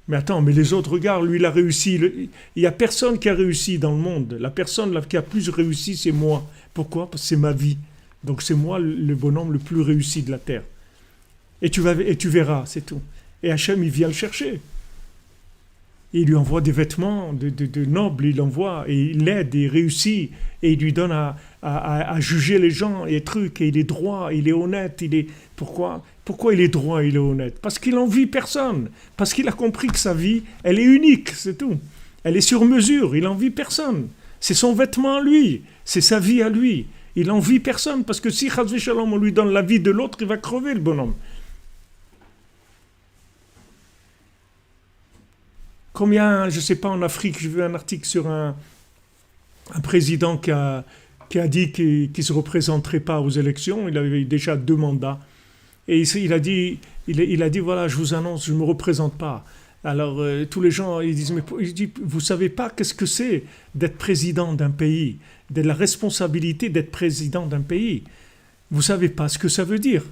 Mais attends, mais les autres, regarde, lui, il a réussi. Il n'y a personne qui a réussi dans le monde. La personne qui a plus réussi, c'est moi. Pourquoi? Parce que c'est ma vie. Donc c'est moi le bonhomme le plus réussi de la terre. Et tu verras, c'est tout. Et Hachem, il vient le chercher. Il lui envoie des vêtements de nobles, il l'envoie, et il l'aide, et il réussit, et il lui donne à juger les gens, et trucs, et il est droit, il est honnête, Pourquoi il est droit, il est honnête? Parce qu'il n'envie personne, parce qu'il a compris que sa vie, elle est unique, c'est tout. Elle est sur mesure, il n'envie personne. C'est son vêtement à lui, c'est sa vie à lui. Il n'envie personne, parce que si Chas Shalom, on lui donne la vie de l'autre, il va crever le bonhomme. Comme il y a, je ne sais pas, en Afrique, j'ai vu un article sur un président qui a dit qu'il ne se représenterait pas aux élections. Il avait déjà 2 mandats. Et il a dit, voilà, je vous annonce, je ne me représente pas. Alors, tous les gens, ils disent, mais vous ne savez pas qu'est-ce que c'est d'être président d'un pays, de la responsabilité d'être président d'un pays. Vous ne savez pas ce que ça veut dire.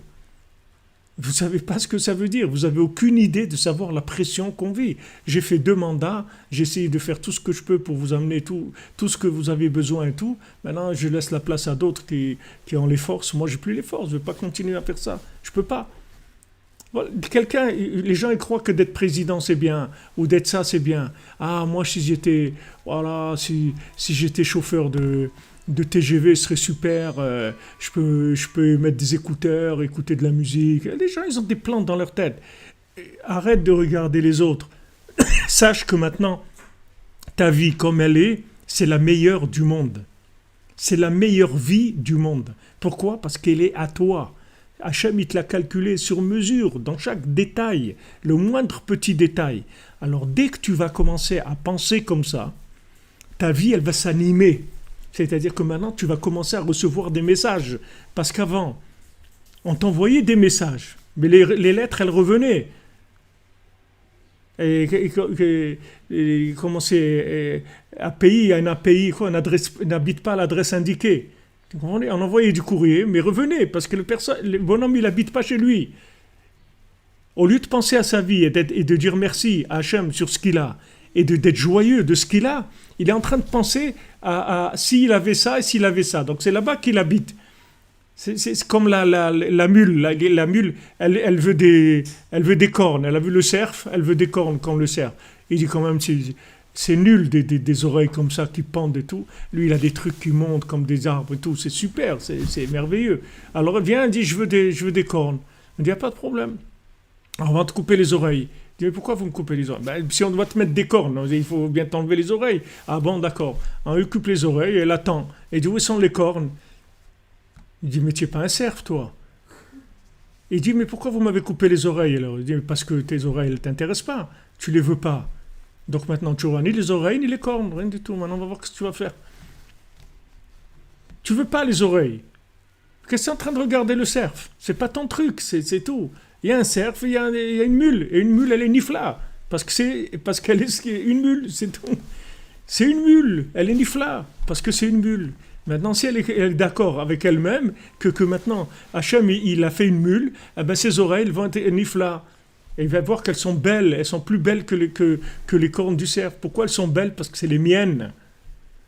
Vous ne savez pas ce que ça veut dire. Vous n'avez aucune idée de savoir la pression qu'on vit. J'ai fait 2 mandats. J'ai essayé de faire tout ce que je peux pour vous amener tout ce que vous avez besoin et tout. Maintenant, je laisse la place à d'autres qui ont les forces. Moi, je n'ai plus les forces. Je ne vais pas continuer à faire ça. Je ne peux pas. Voilà. Les gens ils croient que d'être président, c'est bien. Ou d'être ça, c'est bien. Ah, moi, si j'étais chauffeur de TGV, ce serait super. Je peux mettre des écouteurs, écouter de la musique. Les gens, ils ont des plans dans leur tête. Arrête de regarder les autres. Sache que maintenant, ta vie comme elle est, c'est la meilleure du monde. C'est la meilleure vie du monde. Pourquoi? Parce qu'elle est à toi. Hachem, il te l'a calculé sur mesure, dans chaque détail, le moindre petit détail. Alors, dès que tu vas commencer à penser comme ça, ta vie, elle va s'animer. C'est-à-dire que maintenant, tu vas commencer à recevoir des messages. Parce qu'avant, on t'envoyait des messages. Mais les lettres, elles revenaient. Et commençait un pays, un pays, quoi, n'habite pas à l'adresse indiquée. On envoyait du courrier, mais revenez, parce que le bonhomme, il n'habite pas chez lui. Au lieu de penser à sa vie et de dire merci à Hachem sur ce qu'il a, et d'être joyeux de ce qu'il a, il est en train de penser à s'il avait ça et s'il avait ça. Donc c'est là-bas qu'il habite. C'est comme la mule. La mule, elle veut des cornes. Elle a vu le cerf, elle veut des cornes comme le cerf. Il dit quand même, c'est nul des oreilles comme ça qui pendent et tout. Lui, il a des trucs qui montent comme des arbres et tout. C'est super, c'est merveilleux. Alors il vient, il dit, je veux des cornes. Il dit, il n'y a pas de problème. Alors, on va te couper les oreilles. Il dit, mais pourquoi vous me coupez les oreilles? Si on doit te mettre des cornes, il faut bien t'enlever les oreilles. Ah bon, d'accord. On lui coupe les oreilles, elle attend. Il dit, où sont les cornes? Il dit, mais tu n'es pas un cerf, toi. Il dit, mais pourquoi vous m'avez coupé les oreilles alors? Il dit, parce que tes oreilles ne t'intéressent pas. Tu ne les veux pas. Donc maintenant, tu n'auras ni les oreilles, ni les cornes, rien du tout. Maintenant, on va voir ce que tu vas faire. Tu ne veux pas les oreilles. Qu'est-ce que tu es en train de regarder le cerf? C'est pas ton truc, c'est tout. Il y a un cerf, il y a une mule. Et une mule, elle est nifla. Parce qu'elle est une mule, c'est tout. C'est une mule, elle est nifla. Parce que c'est une mule. Maintenant, si elle est d'accord avec elle-même, que maintenant, Hachem, il a fait une mule, eh ben, ses oreilles vont être nifla. Et il va voir qu'elles sont belles. Elles sont plus belles que les cornes du cerf. Pourquoi elles sont belles? Parce que c'est les miennes.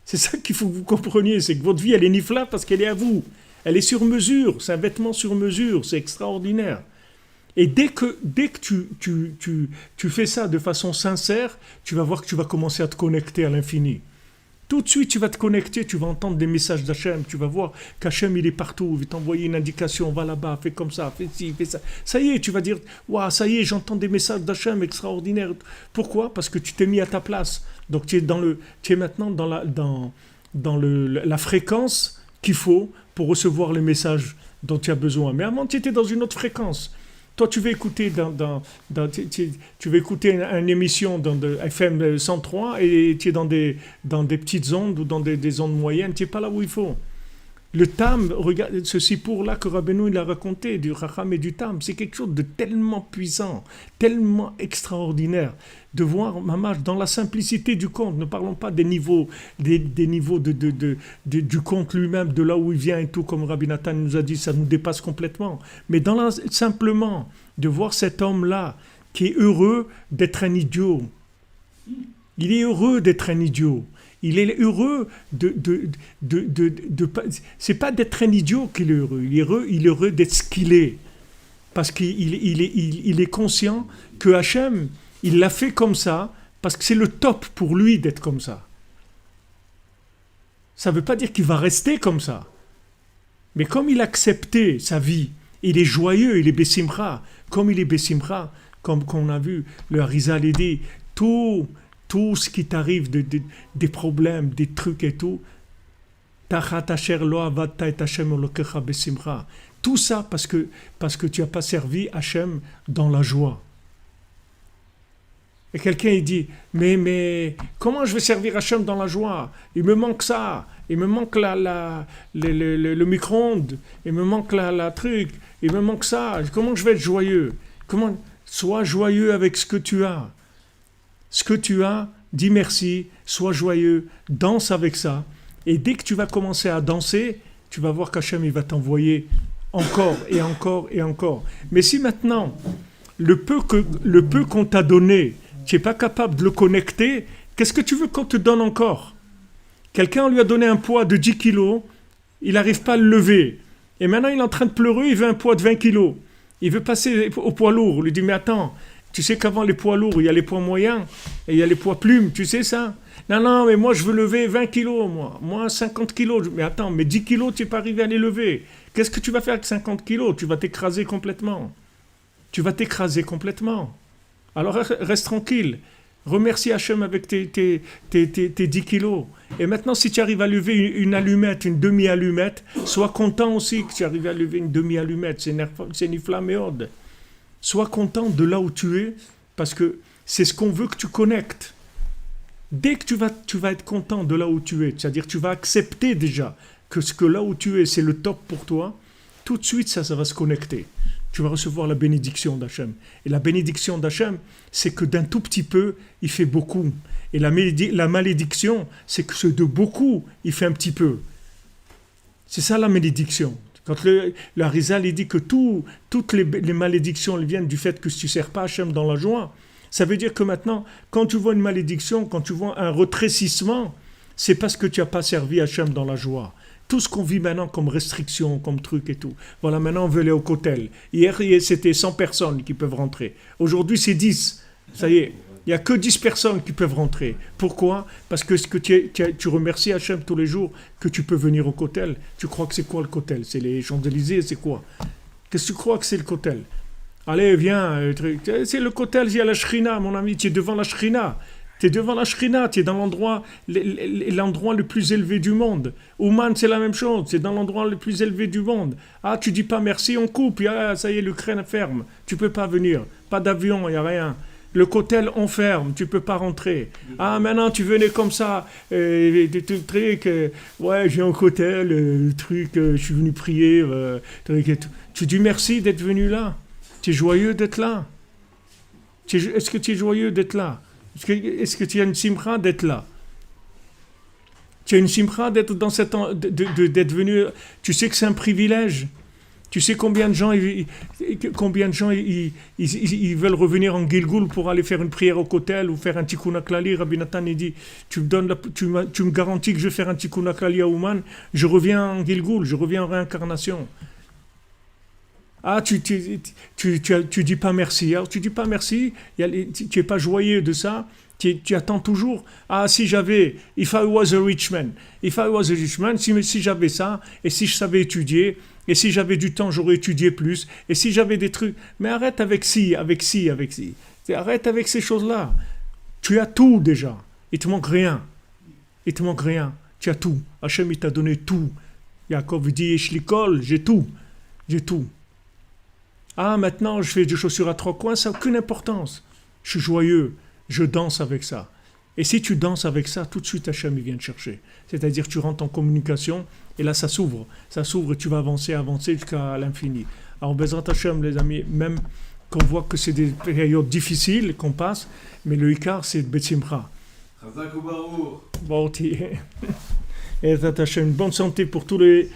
C'est ça qu'il faut que vous compreniez. C'est que votre vie, elle est nifla parce qu'elle est à vous. Elle est sur mesure. C'est un vêtement sur mesure. C'est extraordinaire. Et dès que tu fais ça de façon sincère, tu vas voir que tu vas commencer à te connecter à l'infini. Tout de suite, tu vas te connecter, tu vas entendre des messages d'Hachem, tu vas voir qu'Hachem, il est partout, il va t'envoyer une indication, va là-bas, fais comme ça, fais ci, fais ça. Ça y est, tu vas dire, waouh, ça y est, j'entends des messages d'Hachem extraordinaires. Pourquoi? Parce que tu t'es mis à ta place. Donc tu es maintenant dans la fréquence qu'il faut pour recevoir les messages dont tu as besoin. Mais avant, tu étais dans une autre fréquence. Toi, tu vas écouter tu vas écouter une émission dans FM 103 et tu es dans des petites ondes ou dans des ondes moyennes. Tu n'es pas là où il faut. Le tam, regarde ce sipour-là que Rabbeinu il a raconté, du Chacham et du tam, c'est quelque chose de tellement puissant, tellement extraordinaire, de voir Mamash dans la simplicité du conte. Ne parlons pas des niveaux, des niveaux du conte lui-même, de là où il vient et tout, comme Rabbi Nathan nous a dit, ça nous dépasse complètement. Mais simplement, de voir cet homme-là, qui est heureux d'être un idiot. Il est heureux d'être un idiot. Il est heureux c'est pas d'être un idiot qu'il est heureux. Il est heureux d'être ce qu'il est. Parce qu'il est conscient que Hachem, il l'a fait comme ça, parce que c'est le top pour lui d'être comme ça. Ça ne veut pas dire qu'il va rester comme ça. Mais comme il a accepté sa vie, il est joyeux, il est Bessimcha. Comme il est Bessimcha, comme qu'on a vu, le Harizal a dit, tout ce qui t'arrive, des problèmes, des trucs et tout, tout ça parce que tu n'as pas servi Hachem dans la joie. Et quelqu'un il dit, mais comment je vais servir Hachem dans la joie? Il me manque ça, il me manque le micro-ondes, il me manque la truc, il me manque ça, comment je vais être joyeux? Sois joyeux avec ce que tu as. Ce que tu as, dis merci, sois joyeux, danse avec ça. Et dès que tu vas commencer à danser, tu vas voir qu'Hachem il va t'envoyer encore et encore et encore. Mais si maintenant, le peu qu'on t'a donné, tu n'es pas capable de le connecter, qu'est-ce que tu veux qu'on te donne encore? Quelqu'un lui a donné un poids de 10 kilos, il n'arrive pas à le lever. Et maintenant il est en train de pleurer, il veut un poids de 20 kilos. Il veut passer au poids lourd. On lui dit, mais attends, tu sais qu'avant les poids lourds, il y a les poids moyens et il y a les poids plumes, tu sais ça? Non, mais moi je veux lever 20 kilos, moi 50 kilos. Mais attends, mais 10 kilos, tu n'es pas arrivé à les lever. Qu'est-ce que tu vas faire avec 50 kilos? Tu vas t'écraser complètement. Alors reste tranquille. Remercie Hachem avec tes 10 kilos. Et maintenant, si tu arrives à lever une allumette, une demi-allumette, sois content aussi que tu arrives à lever une demi-allumette. C'est Nifla Meod. Sois content de là où tu es, parce que c'est ce qu'on veut que tu connectes. Dès que tu vas être content de là où tu es, c'est-à-dire tu vas accepter déjà que là où tu es, c'est le top pour toi, tout de suite ça va se connecter. Tu vas recevoir la bénédiction d'Hachem. Et la bénédiction d'Hachem, c'est que d'un tout petit peu, il fait beaucoup. Et la malédiction, c'est que de beaucoup, il fait un petit peu. C'est ça la malédiction. Quand le Harizal il dit que toutes les malédictions elles viennent du fait que tu ne sers pas Hachem dans la joie, ça veut dire que maintenant, quand tu vois une malédiction, quand tu vois un retrécissement, c'est parce que tu n'as pas servi Hachem dans la joie. Tout ce qu'on vit maintenant comme restriction, comme truc et tout. Voilà, maintenant on veut aller au kotel. Hier, c'était 100 personnes qui peuvent rentrer. Aujourd'hui, c'est 10. Ça y est, il n'y a que 10 personnes qui peuvent rentrer. Pourquoi? Parce que tu remercies Hachem tous les jours que tu peux venir au kotel. Tu crois que c'est quoi le kotel? C'est les Champs-Élysées, c'est quoi? Qu'est-ce que tu crois que c'est le kotel? Allez, viens. C'est le kotel, il y a la shrina, mon ami. Tu es devant la shrina. Tu es devant la shrina, tu es dans l'endroit le plus élevé du monde. Ouman, c'est la même chose, c'est dans l'endroit le plus élevé du monde. Ah, tu dis pas merci, on coupe, ça y est, l'Ukraine ferme. Tu peux pas venir, pas d'avion, il n'y a rien. Le kotel, on ferme, tu peux pas rentrer. Ah, maintenant, tu venais comme ça, des trucs, ouais, j'ai un kotel, le truc, je suis venu prier, tu dis merci d'être venu là. Tu es joyeux d'être là. Est-ce que tu es joyeux d'être là? Est-ce que tu as une simcha d'être là? Tu as une simcha d'être dans d'être venu. Tu sais que c'est un privilège. Tu sais combien de gens ils veulent revenir en Gilgoul pour aller faire une prière au kotel ou faire un tikkun haklali. Rabbi Nathan il dit, tu me garantis que je vais faire un tikkun haklali à Ouman, je reviens en Gilgoul, je reviens en réincarnation. Ah, tu dis pas merci. Alors, tu dis pas merci, tu es pas joyeux de ça, tu attends toujours. Ah, si j'avais, if I was a rich man, si j'avais ça, et si je savais étudier, et si j'avais du temps, j'aurais étudié plus, et si j'avais des trucs. Mais arrête avec ci. Arrête avec ces choses-là. Tu as tout déjà. Il te manque rien. Tu as tout. Hachem, il t'a donné tout. Yaakov dit, j'ai tout. Ah, maintenant, je fais des chaussures à 3 coins, ça n'a aucune importance. Je suis joyeux, je danse avec ça. Et si tu danses avec ça, tout de suite Hachem il vient te chercher. C'est-à-dire tu rentres en communication et là ça s'ouvre et tu vas avancer jusqu'à l'infini. Alors Bezrat Hachem les amis, même qu'on voit que c'est des périodes difficiles qu'on passe, mais le Ikar c'est Betsimcha. Chazak ou Barour. Bon, et Hachem, une bonne santé pour tous les...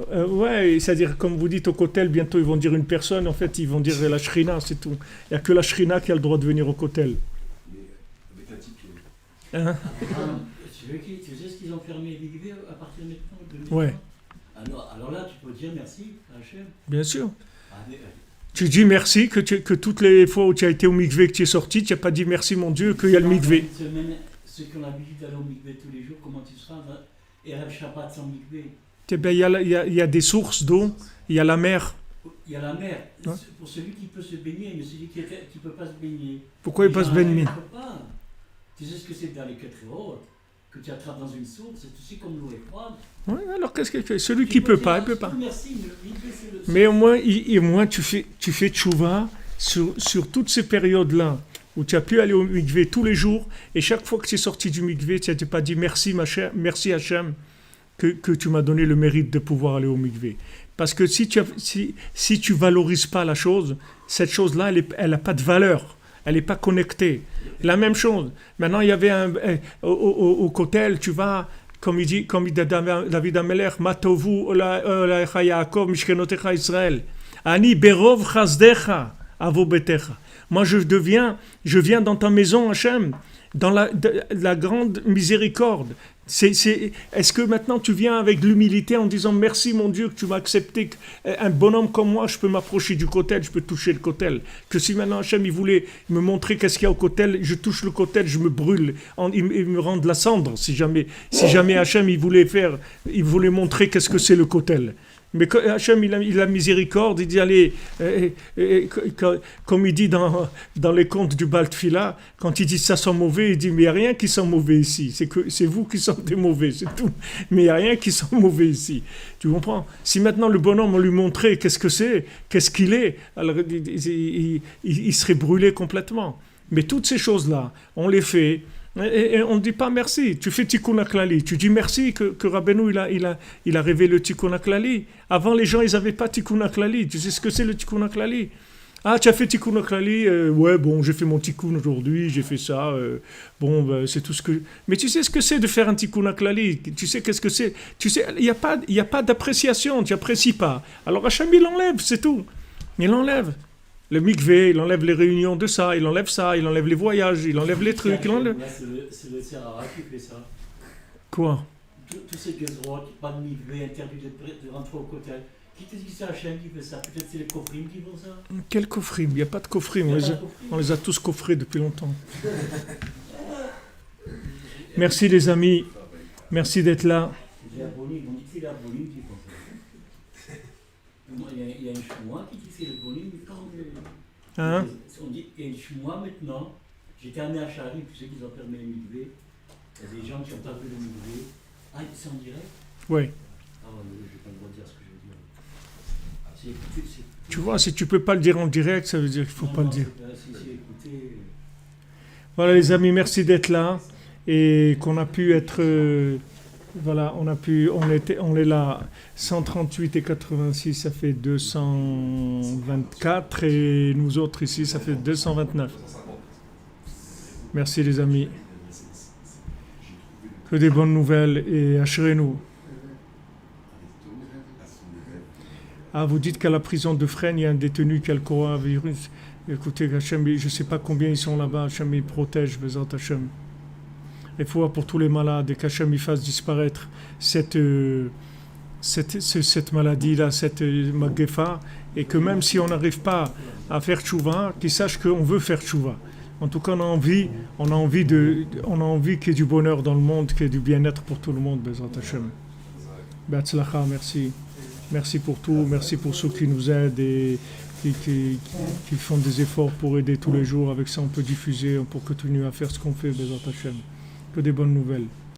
ouais, c'est-à-dire comme vous dites au Kotel, bientôt ils vont dire une personne, en fait ils vont dire la Shrina, c'est tout. Il n'y a que la Shrina qui a le droit de venir au Kotel. Avec un ticket. Hein? Tu sais ce qu'ils ont fermé l'IGV à partir de maintenant? Ouais. Alors là, tu peux dire merci à Hachem. Bien sûr. Tu dis merci que toutes les fois où tu as été au mikvé, que tu es sorti, tu n'as pas dit merci mon Dieu qu'il y a le mikvé. Ceux qui ont l'habitude d'aller au mikvé tous les jours, comment tu seras et Rav Shabbat sans mikvé? Il y a des sources d'eau, il y a la mer. Il y a la mer. Ouais. Pour celui qui peut se baigner, mais celui qui ne peut pas se baigner. Pourquoi il ne peut pas se baigner? Tu sais ce que c'est dans les quatre hautes, que tu attrapes dans une source, c'est aussi comme l'eau est froide. Oui, alors qu'est-ce qu'il fait? Celui qui ne peut pas, il ne peut pas. Merci, mais au moins tu fais tchouva sur toutes ces périodes-là où tu as pu aller au mikvé tous les jours et chaque fois que tu es sorti du mikvé, tu n'as pas dit merci Hachem que tu m'as donné le mérite de pouvoir aller au mikvé. Parce que si tu valorises pas la chose, cette chose-là, elle n'a pas de valeur. Elle n'est pas connectée. La même chose. Maintenant, il y avait au Kotel, tu vas, comme il dit David Ameler, Matovu Olaecha Yaakov Mishkenotecha Israël. Ani berov chazdecha avo betecha. Moi, je viens dans ta maison, Hachem, dans la grande miséricorde. Est-ce que maintenant tu viens avec l'humilité en disant merci mon Dieu que tu m'as accepté, un bonhomme comme moi je peux m'approcher du kotel, je peux toucher le kotel, que si maintenant Hachem il voulait me montrer qu'est-ce qu'il y a au kotel, je touche le kotel, je me brûle, il me rend de la cendre si jamais Hachem il voulait montrer qu'est-ce que c'est le kotel. Mais Hachem, il a miséricorde, il dit, allez, comme il dit dans les contes du Baal Tfila, quand il dit ça sent mauvais, il dit, mais il n'y a rien qui sent mauvais ici, c'est vous qui sentez mauvais, c'est tout. Mais il n'y a rien qui sent mauvais ici. Tu comprends? Si maintenant le bonhomme, on lui montrait qu'est-ce que c'est, qu'est-ce qu'il est, alors il serait brûlé complètement. Mais toutes ces choses-là, on les fait... Et on ne dit pas merci. Tu fais Tikkun HaKlali. Tu dis merci que Rabbeinu il a révélé le Tikkun HaKlali. Avant, les gens, ils n'avaient pas Tikkun HaKlali. Tu sais ce que c'est le Tikkun HaKlali? Ah, tu as fait Tikkun HaKlali? Ouais, bon, j'ai fait mon Tikkun aujourd'hui, j'ai fait ça. C'est tout ce que... Mais tu sais ce que c'est de faire un Tikkun HaKlali? Tu sais qu'est-ce que c'est? Tu sais, il n'y a pas d'appréciation. Tu n'apprécies pas. Alors Hachem, il enlève, c'est tout. Il enlève. Le mikvé, il enlève les réunions de ça, il enlève les voyages, il enlève les trucs. C'est le Serara qui fait ça. Quoi? Tous ces gazrois qui pas de mikvé, interdit de rentrer au kotel. Qui te dit que c'est Hachem qui fait ça? Peut-être c'est les kofrim qui font ça? Quel kofrim? Il n'y a pas de kofrim. On les a tous coffrés depuis longtemps. Merci les amis. Merci d'être là. Il y a Bolim qui font ça. Il y a une chinois qui dit que c'est le Bolim. Hein? On dit qu'il y a une chinois maintenant. J'étais amené à Charlie, tu sais qu'ils ont fermé les mikvés. Il y a des gens qui ont pas vu le mikvé. Ah, c'est en direct? Oui. Ah, je n'ai pas le droit de dire ce que je veux dire. Tu vois, si tu ne peux pas le dire en direct, ça veut dire qu'il ne faut pas le dire. Voilà les amis, merci d'être là et qu'on a pu être... Voilà, on est là, 138 et 86, ça fait 224, et nous autres ici, ça fait 229. Merci les amis. Que des bonnes nouvelles, et assurez-nous. Ah, vous dites qu'à la prison de Fresnes, il y a un détenu qui a le coronavirus. Écoutez, Hachem, je ne sais pas combien ils sont là-bas, Hachem, il protège, Bezat Hachem. Il faut pour tous les malades et qu'Hachem fasse disparaître cette maladie-là, cette magefa, et que même si on n'arrive pas à faire tchouva, qu'ils sachent qu'on veut faire tchouva. En tout cas, on a envie qu'il y ait du bonheur dans le monde, qu'il y ait du bien-être pour tout le monde, Bezat Hachem. Be'atzlacha, merci. Merci pour tout, merci pour ceux qui nous aident et qui font des efforts pour aider tous les jours. Avec ça, on peut diffuser, on peut continuer à faire ce qu'on fait, Bezat Hachem. Que des bonnes nouvelles.